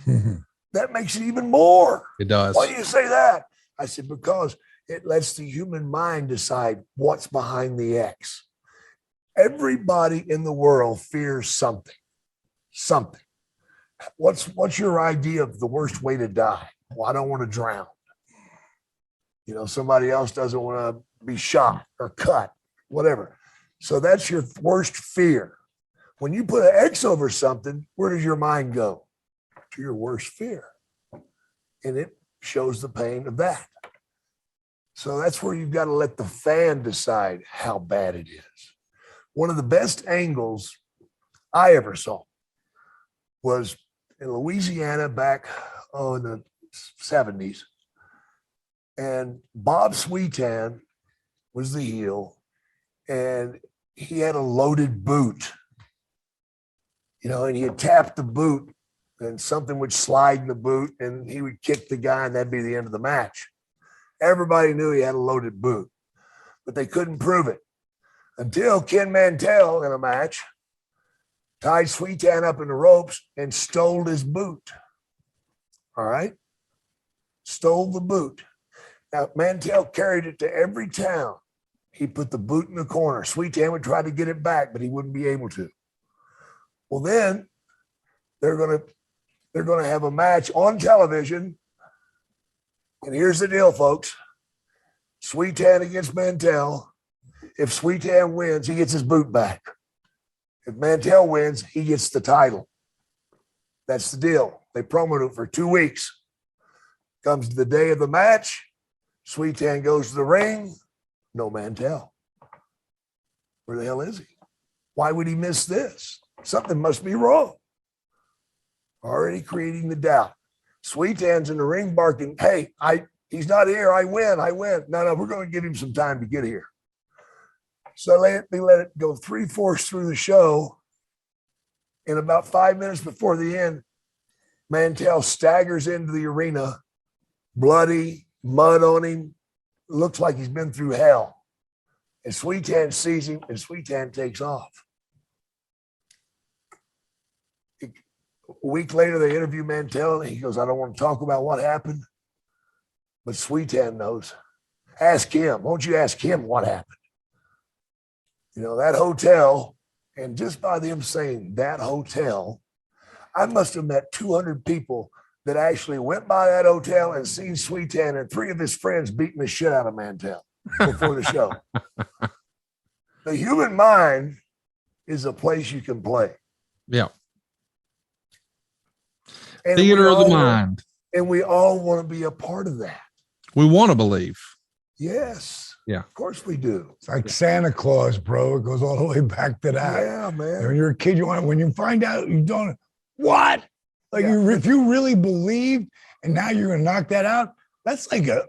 That makes it even more. It does. Why do you say that? I said, because it lets the human mind decide what's behind the X. Everybody in the world fears something. What's your idea of the worst way to die? Well, I don't want to drown. Somebody else doesn't want to be shot or cut. Whatever. So that's your worst fear. When you put an X over something, where does your mind go? To your worst fear. And it shows the pain of that. So that's where you've got to let the fan decide how bad it is. One of the best angles I ever saw was in Louisiana back in the 70s. And Bob Sweetan was the heel. And he had a loaded boot, and he had tapped the boot and something would slide in the boot and he would kick the guy and that'd be the end of the match. Everybody knew he had a loaded boot, but they couldn't prove it until Ken Mantell in a match tied Sweetan up in the ropes and stole his boot. All right. Stole the boot. Now, Mantell carried it to every town. He put the boot in the corner. Sweetan would try to get it back, but he wouldn't be able to. Well, then they're going to have a match on television. And here's the deal, folks. Sweetan against Mantell. If Sweetan wins, he gets his boot back. If Mantell wins, he gets the title. That's the deal. They promoted it for 2 weeks. Comes the day of the match. Sweetan goes to the ring. No Mantell. Where the hell is he? Why would he miss this? Something must be wrong. Already creating the doubt. Sweetan's in the ring barking, hey, he's not here. I win. No, we're going to give him some time to get here. So they let it go 3/4 through the show. And about 5 minutes before the end, Mantell staggers into the arena, bloody, mud on him. Looks like he's been through hell. And Sweetan sees him, and Sweetan takes off. A week later, they interview Mantell, and he goes, I don't want to talk about what happened, but Sweetan knows. Ask him. Won't you ask him what happened? That hotel, and just by them saying that hotel, I must have met 200 people that actually went by that hotel and seen Sweetan and 3 of his friends beating the shit out of Mantell before the show. The human mind is a place you can play. Yeah. And theater of the mind. And we all want to be a part of that. We want to believe. Yes. Yeah. Of course we do. It's like Santa Claus, bro. It goes all the way back to that. Yeah, man. When you're a kid, when you find out you don't, what? Like if you really believed and now you're going to knock that out, that's like a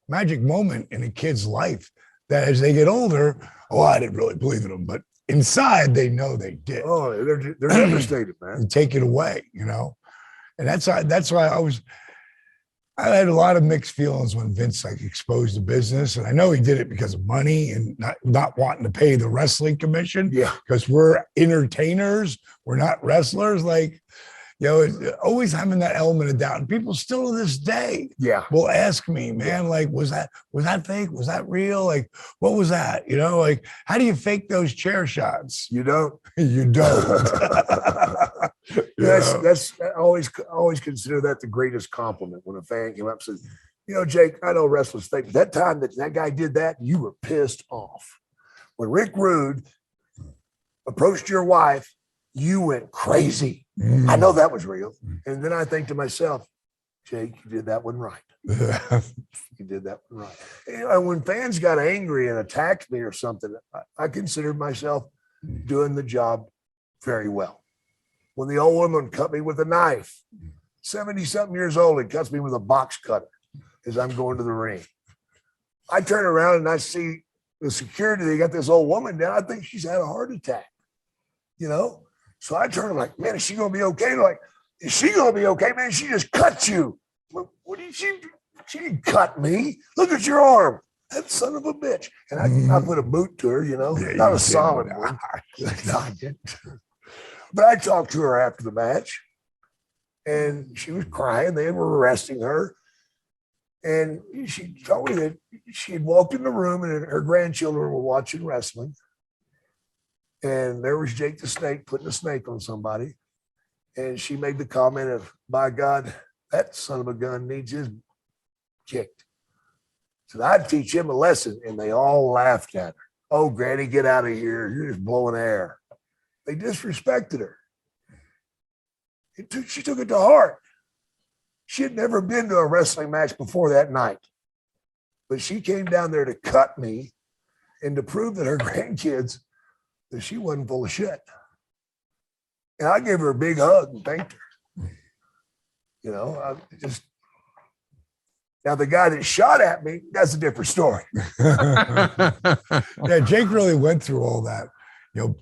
magic moment in a kid's life that as they get older, I didn't really believe in them, but inside they know they did. Oh, they're devastated, man. And take it away, And that's why I was, I had a lot of mixed feelings when Vince like exposed the business, and I know he did it because of money and not wanting to pay the wrestling commission. Yeah, because we're entertainers, we're not wrestlers. Like, always having that element of doubt, and people still to this day, will ask me, man, like, was that fake? Was that real? Like, what was that? Like, how do you fake those chair shots? You don't. You don't. That's I always consider that the greatest compliment when a fan came up and said, Jake, I know wrestlers fake, but that time that guy did that, you were pissed off. When Rick Rude approached your wife, you went crazy. I know that was real. And then I think to myself, Jake, you did that one right. You did that one right. When fans got angry and attacked me or something, I considered myself doing the job very well. When the old woman cut me with a knife, 70-something years old, and cuts me with a box cutter as I'm going to the ring. I turn around and I see the security. They got this old woman down. I think she's had a heart attack, So I turn, I'm like, man, is she going to be okay? They're like, is she going to be okay, man? She just cut you. What did she do? She didn't cut me. Look at your arm. That son of a bitch. And I put a boot to her, not a solid one. No, I didn't. But I talked to her after the match, and she was crying. They were arresting her. And she told me that she had walked in the room, and her grandchildren were watching wrestling. And there was Jake the Snake putting a snake on somebody. And she made the comment of, by God, that son of a gun needs his kicked. So I'd teach him a lesson. And they all laughed at her. Oh, Granny, get out of here. You're just blowing air. They disrespected her. She took it to heart. She had never been to a wrestling match before that night. But she came down there to cut me and to prove that her grandkids, that she wasn't full of shit. And I gave her a big hug and thanked her. Now the guy that shot at me, that's a different story. Yeah, Jake really went through all that.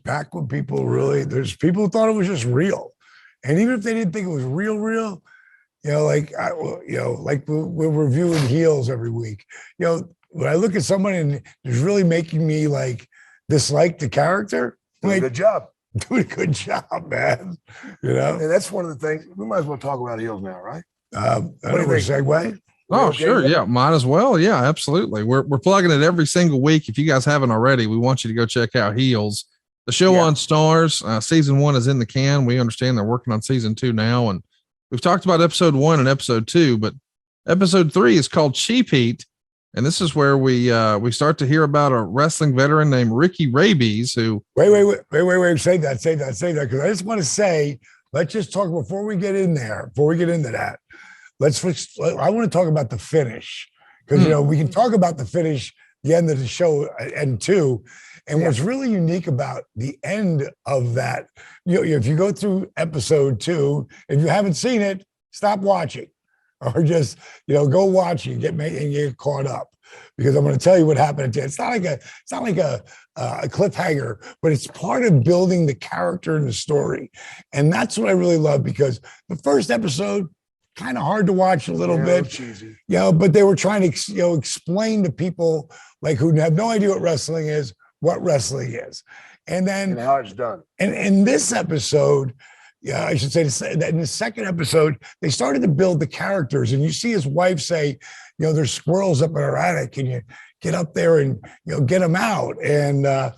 Back when there's people who thought it was just real. And even if they didn't think it was real, like we're reviewing heels every week. When I look at someone and it's really making me like dislike the character, doing a good job. Doing a good job, man. And that's one of the things. We might as well talk about heels now, right? What do you think? Segue? Oh, okay, sure. Yeah, might as well. Yeah, absolutely. We're plugging it every single week. If you guys haven't already, we want you to go check out Heels. The show on Stars. Season 1 is in the can. We understand they're working on season 2 now. And we've talked about episode 1 and episode 2, but episode 3 is called Cheap Heat. And this is where we start to hear about a wrestling veteran named Ricky Rabies, who wait. Say that. Cause I just want to say, let's just talk before we get into that. I want to talk about the finish. Cause we can talk about the finish, the end of the show and 2. And what's really unique about the end of that, if you go through episode 2, if you haven't seen it, stop watching. Or just, go watch and get caught up, because I'm going to tell you what happened. It's not like a cliffhanger, but it's part of building the character and the story. And that's what I really love, because the first episode, kind of hard to watch a little bit, cheesy. But they were trying to, explain to people like who have no idea what wrestling is, and then how it's done. And in this episode, I should say that in the second episode, they started to build the characters, and you see his wife say, there's squirrels up in our attic, and you get up there and, get them out. And, and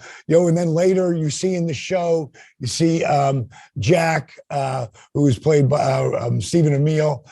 then later you see in the show, you see Jack, who is played by Stephen Amell.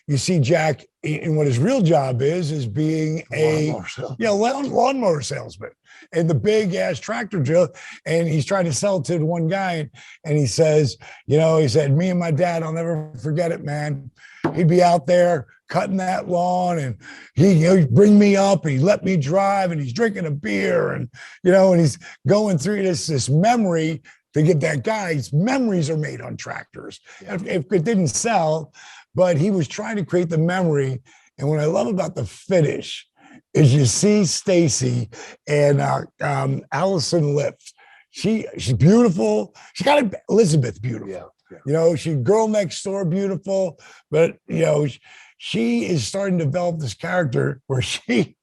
You see Jack in what his real job is being a lawnmower salesman and the big ass tractor drill. And he's trying to sell to one guy. And he says, he said, me and my dad, I'll never forget it, man. He'd be out there cutting that lawn, and he'd bring me up, and he'd let me drive, and he's drinking a beer, and, and he's going through this memory to get that guy's memories are made on tractors. Yeah. If it didn't sell, but he was trying to create the memory. And what I love about the finish is you see Stacy and Allison Lips. She's beautiful. She got Elizabeth beautiful. Yeah. She girl next door beautiful, but she is starting to develop this character where she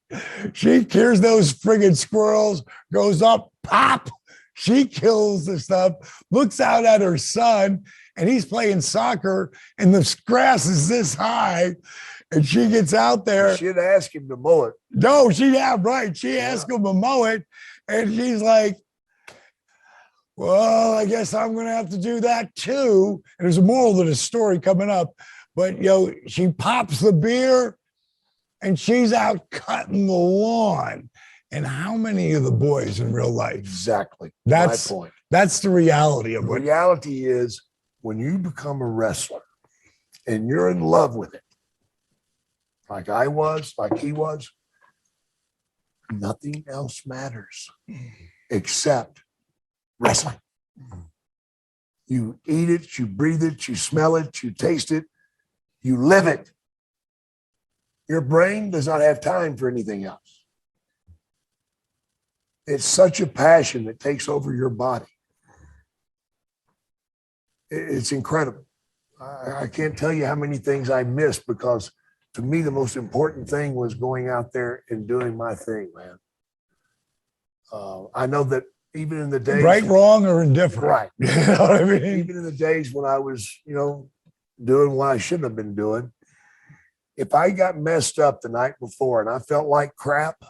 hears those friggin' squirrels, goes up, pop. She kills the stuff, looks out at her son, and he's playing soccer, and the grass is this high, and she gets out there. She'd ask him to mow it. No, right. She asked him to mow it, and she's like, well, I guess I'm going to have to do that too. And there's a moral to the story coming up, but she pops the beer, and she's out cutting the lawn. And how many of the boys in real life? Exactly. That's my point. That's the reality of The what. reality is when you become a wrestler and you're in love with it, like I was, like he was, nothing else matters except wrestling. You eat it, you breathe it, you smell it, you taste it, you live it. Your brain does not have time for anything else. It's such a passion that takes over your body. It's incredible. I can't tell you how many things I missed because to me, the most important thing was going out there and doing my thing, man. I know that even in the days. Right, wrong, or indifferent. Right. You know what I mean? Even in the days when I was, doing what I shouldn't have been doing, if I got messed up the night before and I felt like crap,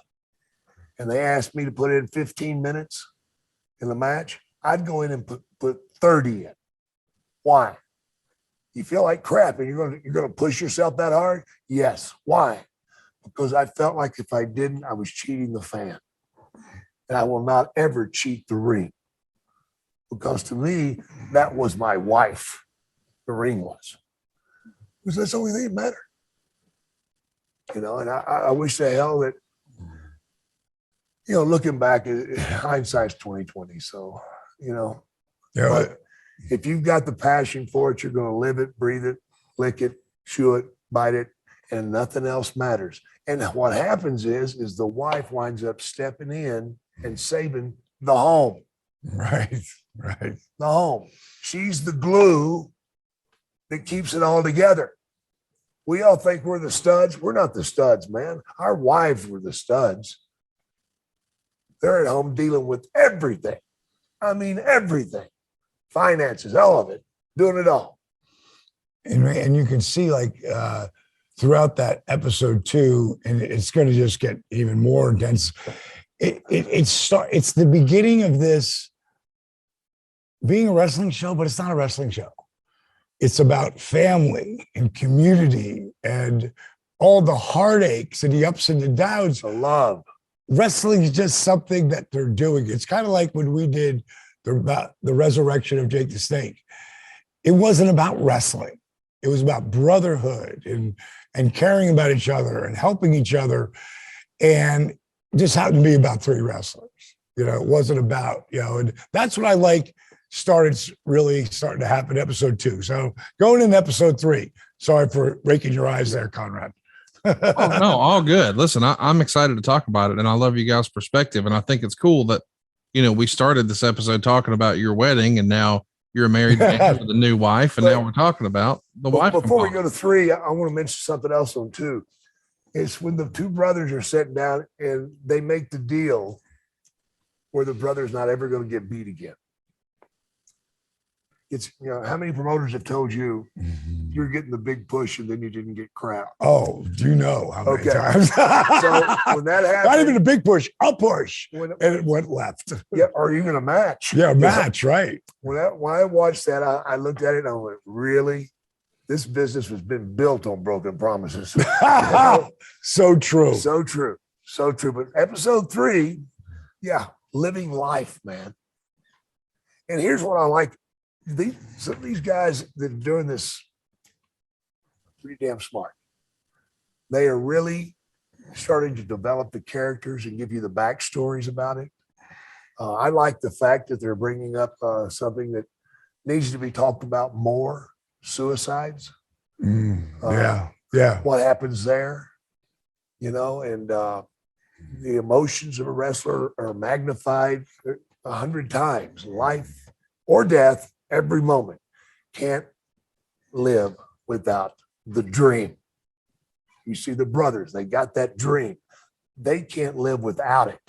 and they asked me to put in 15 minutes in the match, I'd go in and put 30 in. Why? You feel like crap and you're going to push yourself that hard? Yes. Why? Because I felt like if I didn't, I was cheating the fan. And I will not ever cheat the ring. Because to me, that was my wife. The ring was. Because that's the only thing that mattered. And I wish to hell that, looking back, hindsight's 2020. So, but if you've got the passion for it, you're going to live it, breathe it, lick it, chew it, bite it, and nothing else matters. And what happens is the wife winds up stepping in and saving the home. Right. The home. She's the glue that keeps it all together. We all think we're the studs. We're not the studs, man. Our wives were the studs. They're at home dealing with everything. I mean, everything. Finances, all of it, doing it all. And you can see throughout that episode 2, and it's going to just get even more intense. It's the beginning of this being a wrestling show, but it's not a wrestling show. It's about family and community and all the heartaches and the ups and the downs. The love. Wrestling is just something that they're doing. It's kind of like when we did the resurrection of Jake the Snake. It wasn't about wrestling. It was about brotherhood and caring about each other and helping each other. And just happened to be about 3 wrestlers. It wasn't about, and that's what I like starting to happen in episode 2. So going into episode 3, sorry for raking your eyes there, Conrad. Oh, no, all good. Listen, I'm excited to talk about it, and I love you guys' perspective. And I think it's cool that, we started this episode talking about your wedding, and now you're a married man with a new wife, and now we're talking about the wife. Before we go to 3, I want to mention something else on 2. It's when the 2 brothers are sitting down and they make the deal where the brother's not ever going to get beat again. It's, how many promoters have told you you're getting the big push and then you didn't get crowd? Oh, do you know how many times? So when that happened, not even a big push, a push, and it went left. Yeah, or even a match. Yeah, a match, right. When I watched that, I looked at it and I went, really? This business has been built on broken promises. So true. So true. So true. But episode 3, living life, man. And here's what I like. Some of these guys that are doing this pretty damn smart. They are really starting to develop the characters and give you the backstories about it. I like the fact that they're bringing up something that needs to be talked about more: suicides. Yeah. What happens there, and the emotions of a wrestler are magnified 100 times. Life or death. Every moment. Can't live without the dream. You see the brothers, they got that dream. They can't live without it.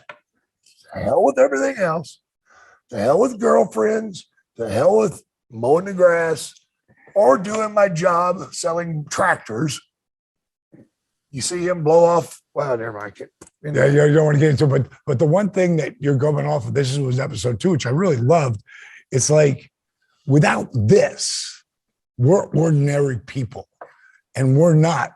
To hell with everything else. To hell with girlfriends. To hell with mowing the grass or doing my job selling tractors. You see him blow off. Well, never mind. Yeah, you don't want to get into it, but the one thing that you're going off of, this was episode 2, which I really loved. It's like, without this, we're ordinary people, and we're not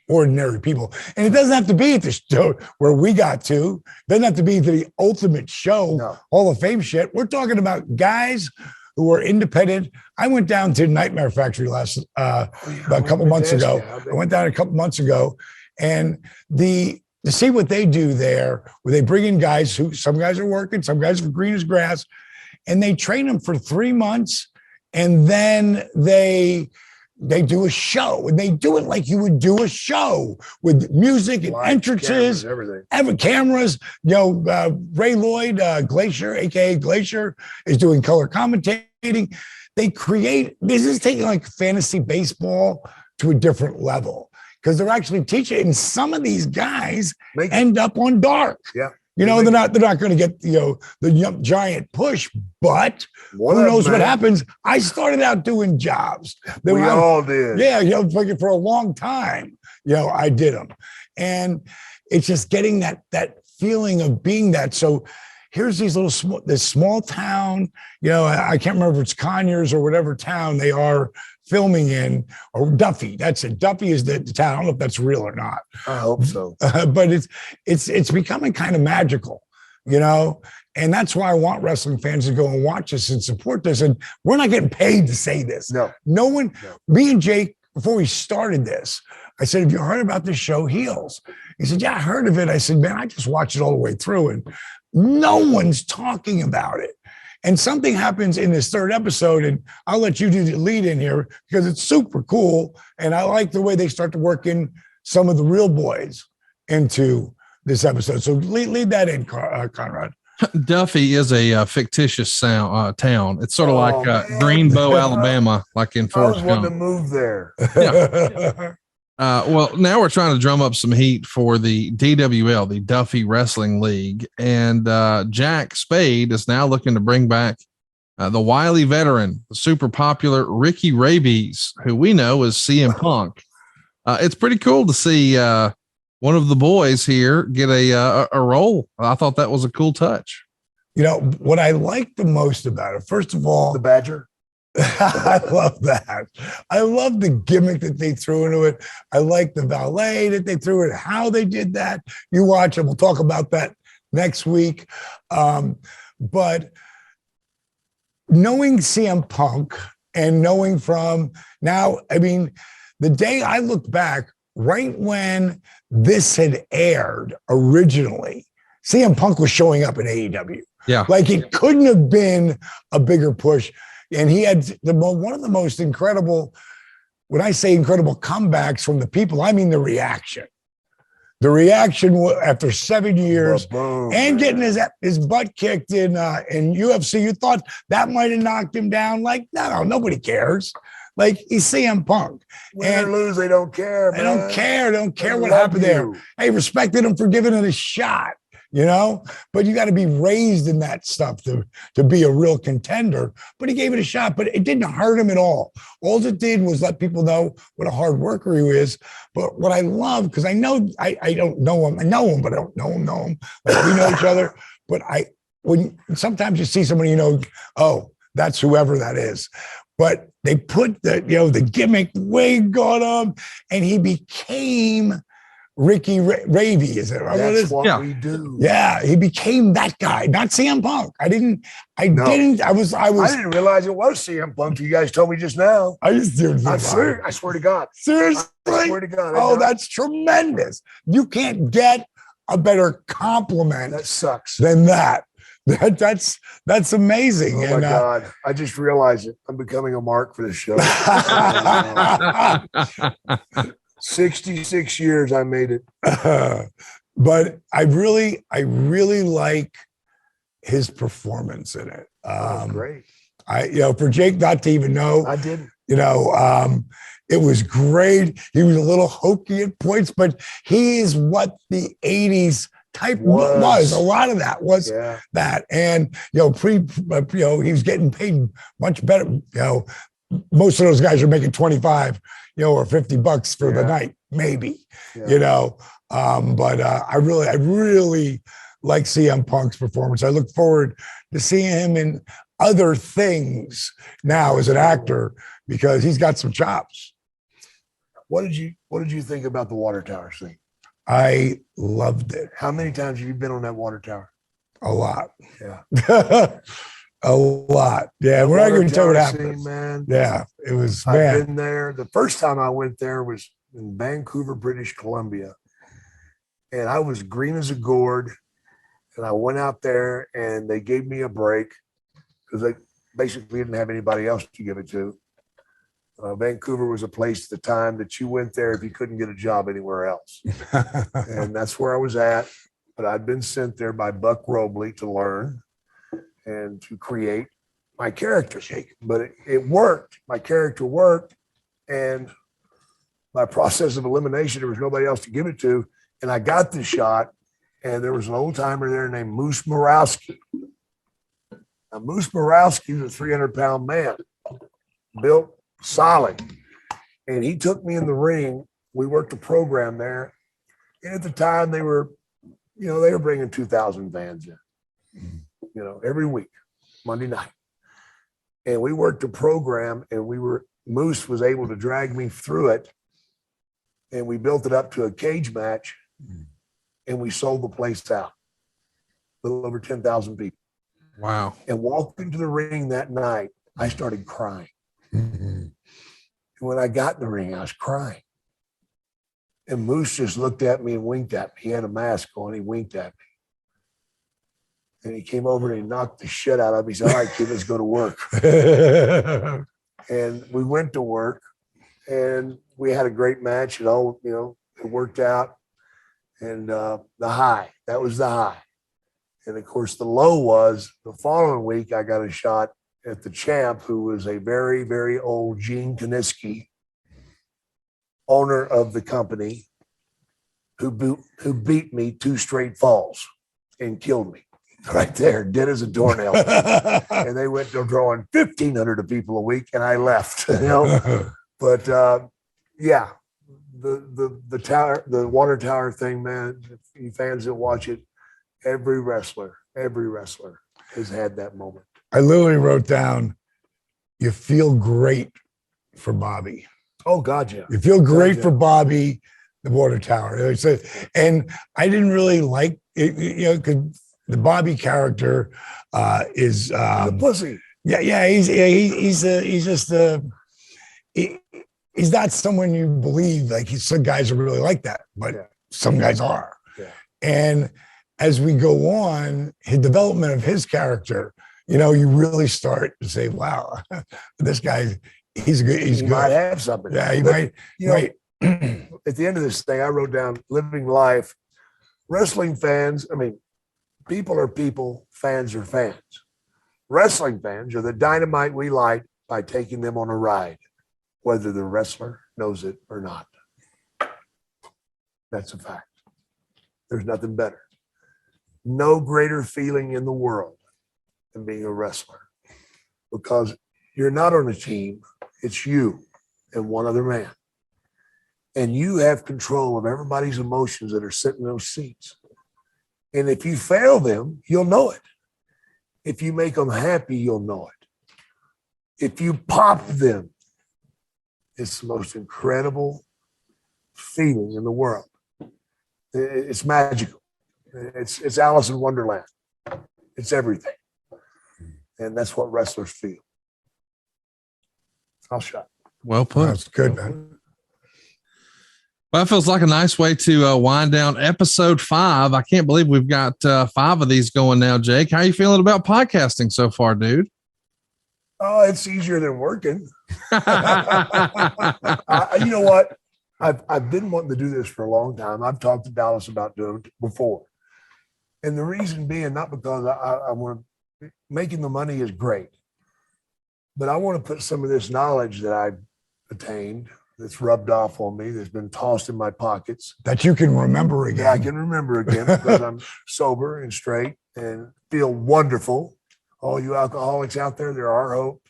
ordinary people. And it doesn't have to be at the show where we got to. It doesn't have to be the ultimate show, Hall of Fame shit. We're talking about guys who are independent. I went down to Nightmare Factory about a couple months ago. I went down a couple months ago, and to see what they do there, where they bring in guys who, some guys are working, some guys are green as grass, and they train them for 3 months, and then they do a show, and they do it like you would do a show with music and lights, entrances, cameras, everything. Cameras. Ray Lloyd, Glacier, aka Glacier, is doing color commentating. This is taking like fantasy baseball to a different level, because they're actually teaching, and some of these guys end up on dark. Yeah. They're not going to get, the giant push, but who knows what happens. I started out doing jobs. We all did. Yeah. For a long time, I did them. And it's just getting that feeling of being that. So here's this small town, I can't remember if it's Conyers or whatever town they are filming in, or Duffy. That's it. Duffy is the town. I don't know if that's real or not. I hope so. But it's becoming kind of magical, and that's why I want wrestling fans to go and watch this and support this. And we're not getting paid to say this. No one. Me and Jake, before we started this, I said, "Have you heard about this show, Heels?" He said, "Yeah, I heard of it." I said, "Man, I just watched it all the way through, and no one's talking about it." And something happens in this 3rd episode, and I'll let you do the lead in here because it's super cool. And I like the way they start to work in some of the real boys into this episode. So lead that in, Conrad. Duffy is a fictitious town. It's sort of like Greenbow, Alabama, like in Forrest Gump. I was wanting to move there. Yeah. Well, now we're trying to drum up some heat for the DWL, the Duffy Wrestling League. And Jack Spade is now looking to bring back the wily veteran, the super popular Ricky Rabies, who we know as CM Punk. It's pretty cool to see one of the boys here get a role. I thought that was a cool touch. What I like the most about it, first of all, the Badger. I love that. I love the gimmick that they threw into it. I like the valet that they threw it, how they did that. You watch it. We'll talk about that next week. But knowing CM Punk and knowing from now, the day I look back, right when this had aired originally, CM Punk was showing up in AEW. Yeah. Like, it couldn't have been a bigger push. And he had one of the most incredible, when I say incredible comebacks from the people, I mean the reaction. The reaction after 7 years and getting his butt kicked in UFC, you thought that might have knocked him down. Like, no, nobody cares. Like, he's CM Punk. Win or lose, they don't care, man. They don't care what happened there. Hey, respected him for giving it a shot. But you got to be raised in that stuff to be a real contender. But he gave it a shot, but it didn't hurt him at all. All it did was let people know what a hard worker he is. But what I love, because I know I don't know him. I know him, but I don't know him. Like, we know each other. But when sometimes you see somebody, oh, that's whoever that is. But they put the gimmick wig on him, and he became Ricky Ravy, is it right? That's what we do. Yeah, he became that guy, not CM Punk. I didn't realize it was CM Punk. You guys told me just now. I swear to God. Seriously? I swear to God. Oh, that's tremendous. You can't get a better compliment. That sucks. Than that. That's amazing. Oh my God. I just realized it. I'm becoming a mark for the show. 66 years I made it. But I really like his performance in it. Great. For Jake not to even know. I didn't. You know, it was great. He was a little hokey at points, but he is what the 80s type was. A lot of that was that. And, you know, he was getting paid much better. You know, most of those guys are making 25, you know, or $50 for the night, maybe, you know. But I really like CM Punk's performance. I look forward to seeing him in other things now as an actor, because he's got some chops. What did you think about the water tower scene? I loved it. How many times have you been on that water tower? A lot. Yeah. A lot. Yeah. We're not going to tell what happened. Scene, man. Yeah. It was, I've been there. The first time I went there was in Vancouver, British Columbia. And I was green as a gourd. And I went out there and they gave me a break because they basically didn't have anybody else to give it to. Vancouver was a place at the time that you went there if you couldn't get a job anywhere else. And that's where I was at. But I'd been sent there by Buck Robley to learn and to create my character. But it worked. My character worked. And by process of elimination, there was nobody else to give it to. And I got the shot. And there was an old timer there named Moose Morawski. Now, Moose Morawski was a 300-pound man, built solid. And he took me in the ring. We worked a program there. And at the time, they were bringing 2,000 fans in, you know, every week, Monday night. And we worked a program, and Moose was able to drag me through it. And we built it up to a cage match. And we sold the place out. A little over 10,000 people. Wow. And walked into the ring that night, I started crying. And when I got in the ring, I was crying. And Moose just looked at me and winked at me. He had a mask on, he winked at me. And he came over and he knocked the shit out of me. He said, all right, kid, let's go to work. And we went to work and we had a great match. It all, you know, it worked out. And that was the high. And of course, the low was the following week, I got a shot at the champ, who was a very, very old Gene Kaniski, owner of the company, who beat me 2 straight falls and killed me right there, dead as a doornail. And they went to drawing 1,500 people a week, and I left, you know. But yeah. The tower, the water tower thing, man, if you fans that watch it, every wrestler has had that moment. I literally wrote down, you feel great for Bobby. Oh God, yeah. You feel great for Bobby, the water tower. And I didn't really like it, you know, because the Bobby character is the pussy. Yeah. He's not someone you believe. Like, some guys are really like that, but some guys are. Yeah. And as we go on, his development of his character, you know, you really start to say, wow, this guy, he's good. He might have something. Yeah, he might. You know, at the end of this thing, I wrote down living life. Wrestling fans, I mean, people are people, fans are fans. Wrestling fans are the dynamite we light by taking them on a ride, whether the wrestler knows it or not. That's a fact. There's nothing better. No greater feeling in the world than being a wrestler, because you're not on a team. It's you and one other man. And you have control of everybody's emotions that are sitting in those seats. And if you fail them, you'll know it. If you make them happy, you'll know it. If you pop them, it's the most incredible feeling in the world. It's magical. It's Alice in Wonderland. It's everything. And that's what wrestlers feel. I'll shut. Well put. That's good, man. Well, that feels like a nice way to wind down episode 5. I can't believe we've got 5 of these going now, Jake. How are you feeling about podcasting so far, dude? Oh, it's easier than working. You know what? I've been wanting to do this for a long time. I've talked to Dallas about doing it before. And the reason being, not because I want to, making the money is great. But I want to put some of this knowledge that I've attained, that's rubbed off on me, that's been tossed in my pockets, that you can remember again. Yeah, I can remember again because I'm sober and straight and feel wonderful. All you alcoholics out there, there are hope.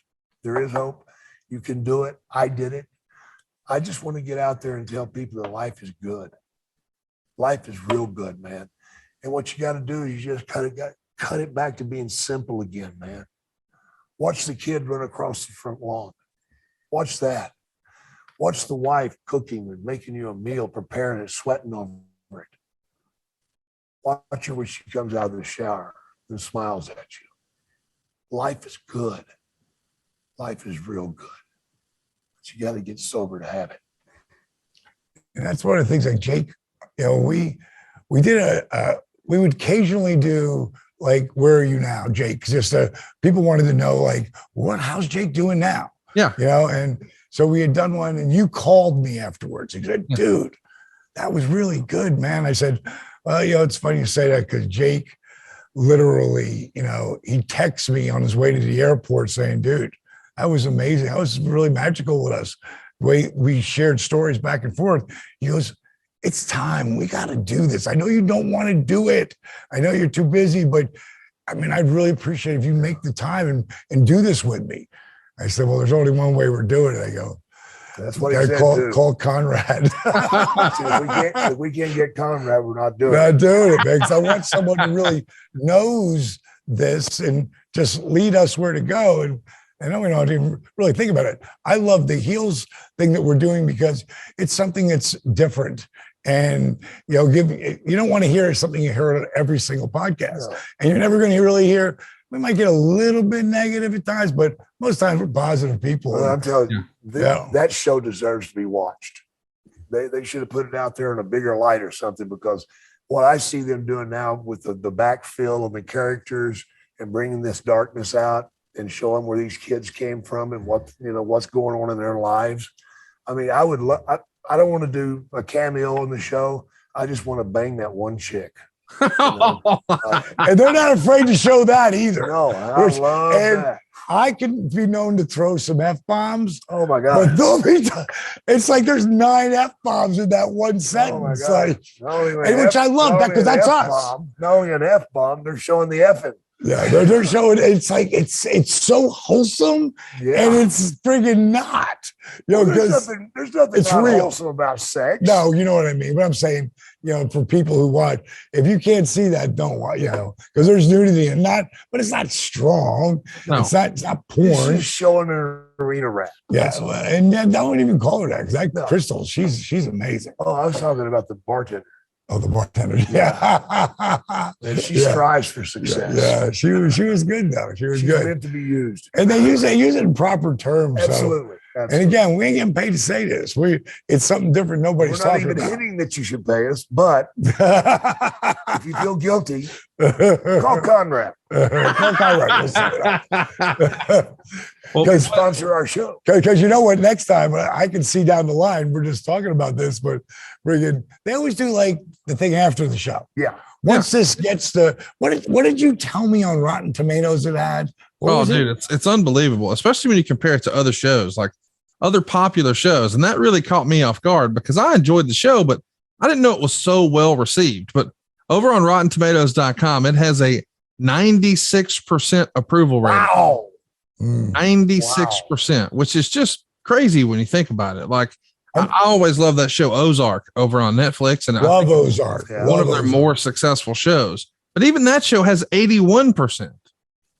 There is hope. You can do it. I did it. I just want to get out there and tell people that life is good. Life is real good, man. And what you got to do is you just cut it back to being simple again, man. Watch the kid run across the front lawn. Watch that. Watch the wife cooking and making you a meal, preparing it, sweating over it. Watch her when she comes out of the shower and smiles at you. Life is good. Life is real good. But you got to get sober to have it. And that's one of the things like Jake, we would occasionally do like, where are you now, Jake? Just people wanted to know like, how's Jake doing now? Yeah. And so we had done one and you called me afterwards. You said, dude, that was really good, man. I said, well, it's funny you say that because Jake literally, he texts me on his way to the airport saying, dude, that was amazing. That was really magical with us. The way we shared stories back and forth. He goes, it's time. We got to do this. I know you don't want to do it. I know you're too busy, but I mean, I'd really appreciate if you make the time and do this with me. I said, well, there's only one way we're doing it. I go, that's what he said. Call Conrad. If we can't get Conrad, we're not doing it. Not doing it, man. Because I want someone who really knows this and just lead us where to go. And I know we don't even really think about it. I love the heels thing that we're doing because it's something that's different. And, you don't want to hear something you hear on every single podcast. No. And you're never going to really hear, we might get a little bit negative at times, but most times we're positive people. Well, I'm telling you, that show deserves to be watched. They should have put it out there in a bigger light or something, because what I see them doing now with the backfill of the characters and bringing this darkness out and showing where these kids came from and what's going on in their lives. I mean, I don't want to do a cameo on the show. I just want to bang that one chick. And they're not afraid to show that either. No, I love that. I can be known to throw some F-bombs. Oh my God. But it's like there's 9 F-bombs in that one sentence. Oh my God. Which I love that because that's us. Not only an F-bomb, they're showing the F-ing. Yeah, they're showing it's like it's so wholesome, and it's friggin' not. There's nothing it's real. Wholesome about sex. No, you know what I mean. But I'm saying, for people who watch, if you can't see that, don't watch. Because there's nudity and but it's not strong. No. It's not porn. It's just showing an arena rat. Yeah, and don't even call her that because Crystal, she's amazing. Oh, I was talking about the bartender. Oh, the bartender. Yeah. And she strives for success. Yeah, she was good though. She's good. Meant to be used. And they use it in proper terms. Absolutely. And again, we ain't getting paid to say this. It's something different. Nobody's talking about. We're not even hinting that you should pay us, but if you feel guilty, call Conrad. Call Conrad. Because sponsor our show. Because you know what? Next time I can see down the line. We're just talking about this, but they always do like the thing after the show. Yeah. Once this gets to what did you tell me on Rotten Tomatoes it had? Dude, it's unbelievable, especially when you compare it to other shows, like other popular shows. And that really caught me off guard because I enjoyed the show, but I didn't know it was so well received. But over on RottenTomatoes.com, it has a 96% approval rating. Wow. 96%, which is just crazy when you think about it. Like, I always love that show Ozark over on Netflix, and love Ozark. One of their more successful shows. But even that show has 81%.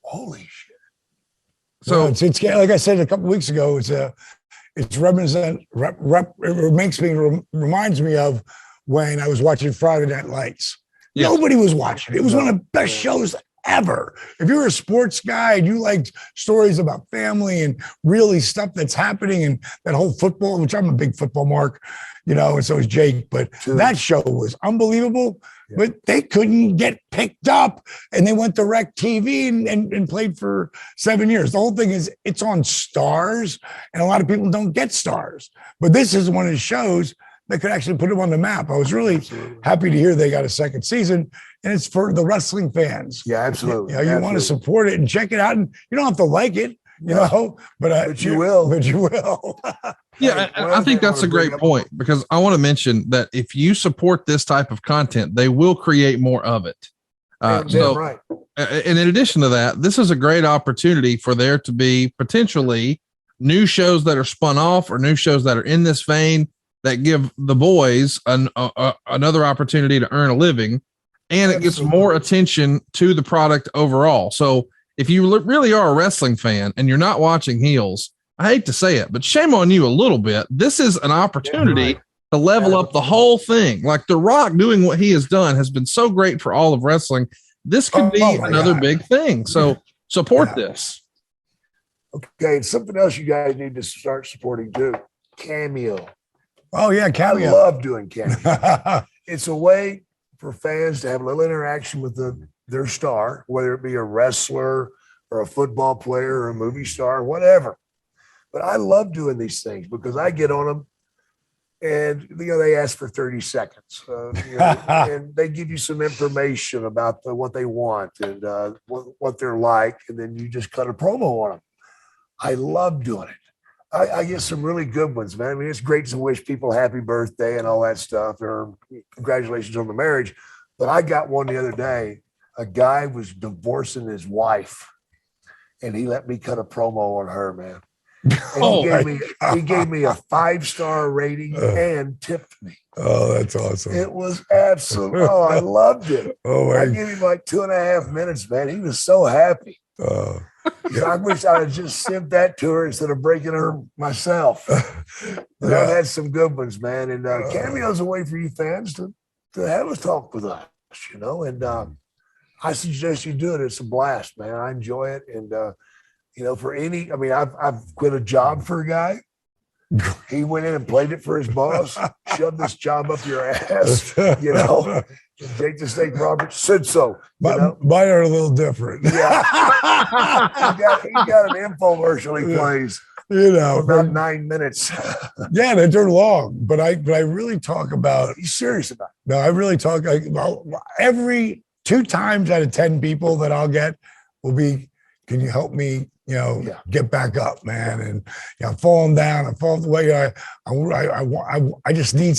Holy shit! So it's like I said a couple of weeks ago. It reminds me of when I was watching Friday Night Lights. Yes. Nobody was watching. It was one of the best shows ever. If you're a sports guy and you liked stories about family and really stuff that's happening and that whole football, which I'm a big football mark, and so is Jake, but that show was unbelievable, but they couldn't get picked up and they went to Rec TV and played for 7 years. The whole thing is it's on Stars and a lot of people don't get Stars, but this is one of the shows that could actually put them on the map. I was really happy to hear they got a second season, and it's for the wrestling fans. Yeah, absolutely. You want to support it and check it out, and you don't have to like it. But you will. But you will. Yeah, I think that's a great point, because I want to mention that if you support this type of content, they will create more of it. Right. And in addition to that, this is a great opportunity for there to be potentially new shows that are spun off or new shows that are in this vein that give the boys another opportunity to earn a living, and it gets more attention to the product overall. So if you really are a wrestling fan and you're not watching heels, I hate to say it, but shame on you a little bit. This is an opportunity to level up the whole thing. Like The Rock doing what he has done has been so great for all of wrestling. This could be another big thing. So support this. Okay. And something else you guys need to start supporting too. Cameo. Oh yeah. Cameo. I love doing Cameo. It's a way for fans to have a little interaction with their star, whether it be a wrestler or a football player or a movie star, whatever. But I love doing these things because I get on them and, they ask for 30 seconds and they give you some information about what they want and what they're like. And then you just cut a promo on them. I love doing it. I get some really good ones, man. I mean, it's great to wish people happy birthday and all that stuff, or congratulations on the marriage. But I got one the other day. A guy was divorcing his wife and he let me cut a promo on her, man. And he gave me a 5-star rating and tipped me. Oh, that's awesome. It was absolute. Oh, I loved it. I gave him like 2.5 minutes, man. He was so happy. I wish I had just sent that to her instead of breaking her myself. But I've had some good ones, man. And Cameo's a way for you fans to have a talk with us, and I suggest you do it. It's a blast, man. I enjoy it. And I've quit a job for a guy. He went in and played it for his boss, shoved this job up your ass, Jake the Snake Roberts said so. Mine are a little different. Yeah. he got an infomercial he plays. For about 9 minutes. Yeah, they're long, but I really talk about. He's serious about it. No, I really talk every 2 times out of 10 people that I'll get will be, can you help me, get back up, man? And I'm falling down. I'm falling away. I just need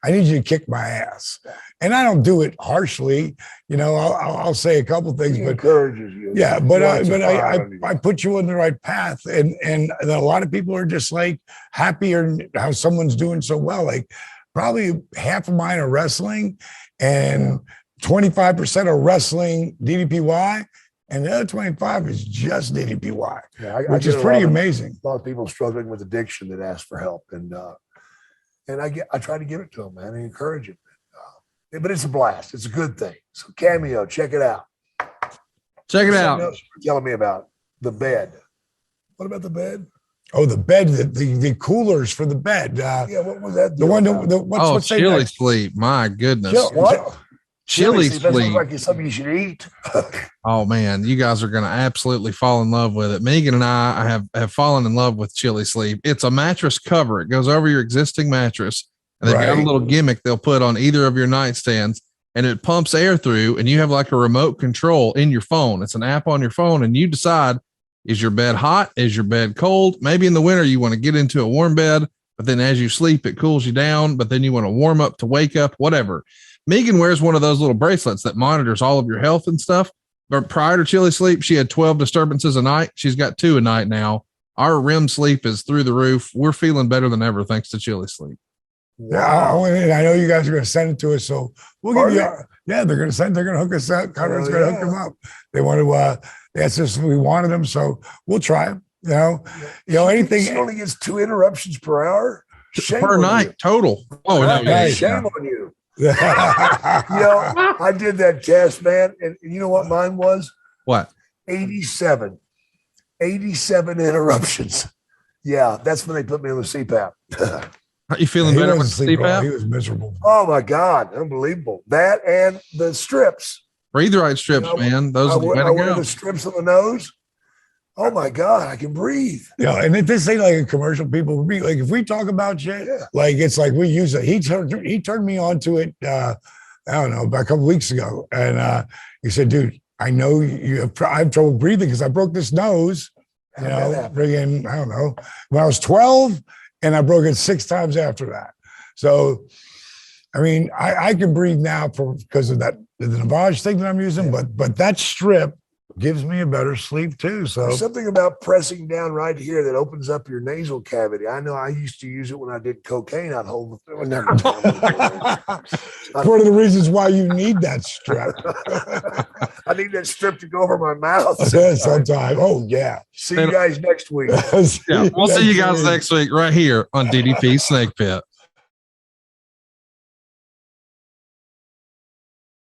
I need you to kick my ass. And I don't do it harshly. I'll say a couple things, but encourages you. Yeah, but I put you on the right path. And a lot of people are just like happier how someone's doing so well. Like probably half of mine are wrestling and 25% are wrestling DDPY. And the other 25 is just DDPY, which is pretty amazing. A lot of people struggling with addiction that ask for help. And I try to give it to them, man, and encourage them. But it's a blast. It's a good thing. So Cameo, check it out. Check it out. Else you were telling me about the bed. What about the bed? Oh, the bed, the coolers for the bed. What was that? The one, what's Chili Sleep. My goodness. What? Chili Sleep. That sounds like it's something you should eat. Oh man, you guys are going to absolutely fall in love with it. Megan and I have fallen in love with Chili Sleep. It's a mattress cover. It goes over your existing mattress. And they've got a little gimmick they'll put on either of your nightstands, and it pumps air through, and you have like a remote control in your phone. It's an app on your phone, and you decide, is your bed hot? Is your bed cold? Maybe in the winter you want to get into a warm bed, but then as you sleep, it cools you down, but then you want to warm up to wake up, whatever. Megan wears one of those little bracelets that monitors all of your health and stuff. But prior to Chili Sleep, she had 12 disturbances a night. She's got 2 a night now. Our REM sleep is through the roof. We're feeling better than ever thanks to Chili Sleep. Wow. And I know you guys are going to send it to us, so we'll give you. They're going to hook us up. Conrad's going to hook them up. They want to. They asked us if we wanted them, so we'll try them. Anything. She only gets 2 interruptions per hour. Per night total. Oh no! Shame on you. I did that test, man, and you know what mine was? What? 87 interruptions. Yeah, that's when they put me on the CPAP. Are you feeling better with the CPAP? He was miserable. Oh my God, unbelievable! That and the strips, breathe right strips, man. Those are the way to go. The strips on the nose. Oh my God, I can breathe. And if this ain't like a commercial, people would be like, if we talk about shit, like it's like we use it. He turned me on to it. I don't know, about a couple weeks ago, and he said, "Dude, I know I have trouble breathing because I broke this nose." You know, friggin', I don't know, when I was 12, and I broke it 6 times after that. So, I mean, I can breathe now because of that, the Navage thing that I'm using, but that strip gives me a better sleep too. So there's something about pressing down right here that opens up your nasal cavity. I know I used to use it when I did cocaine. I'd hold the one of the reasons why you need that strip. I need that strip to go over my mouth sometime. Oh yeah. See you guys next week. Yeah, we'll see you guys next week right here on DDP Snake Pit.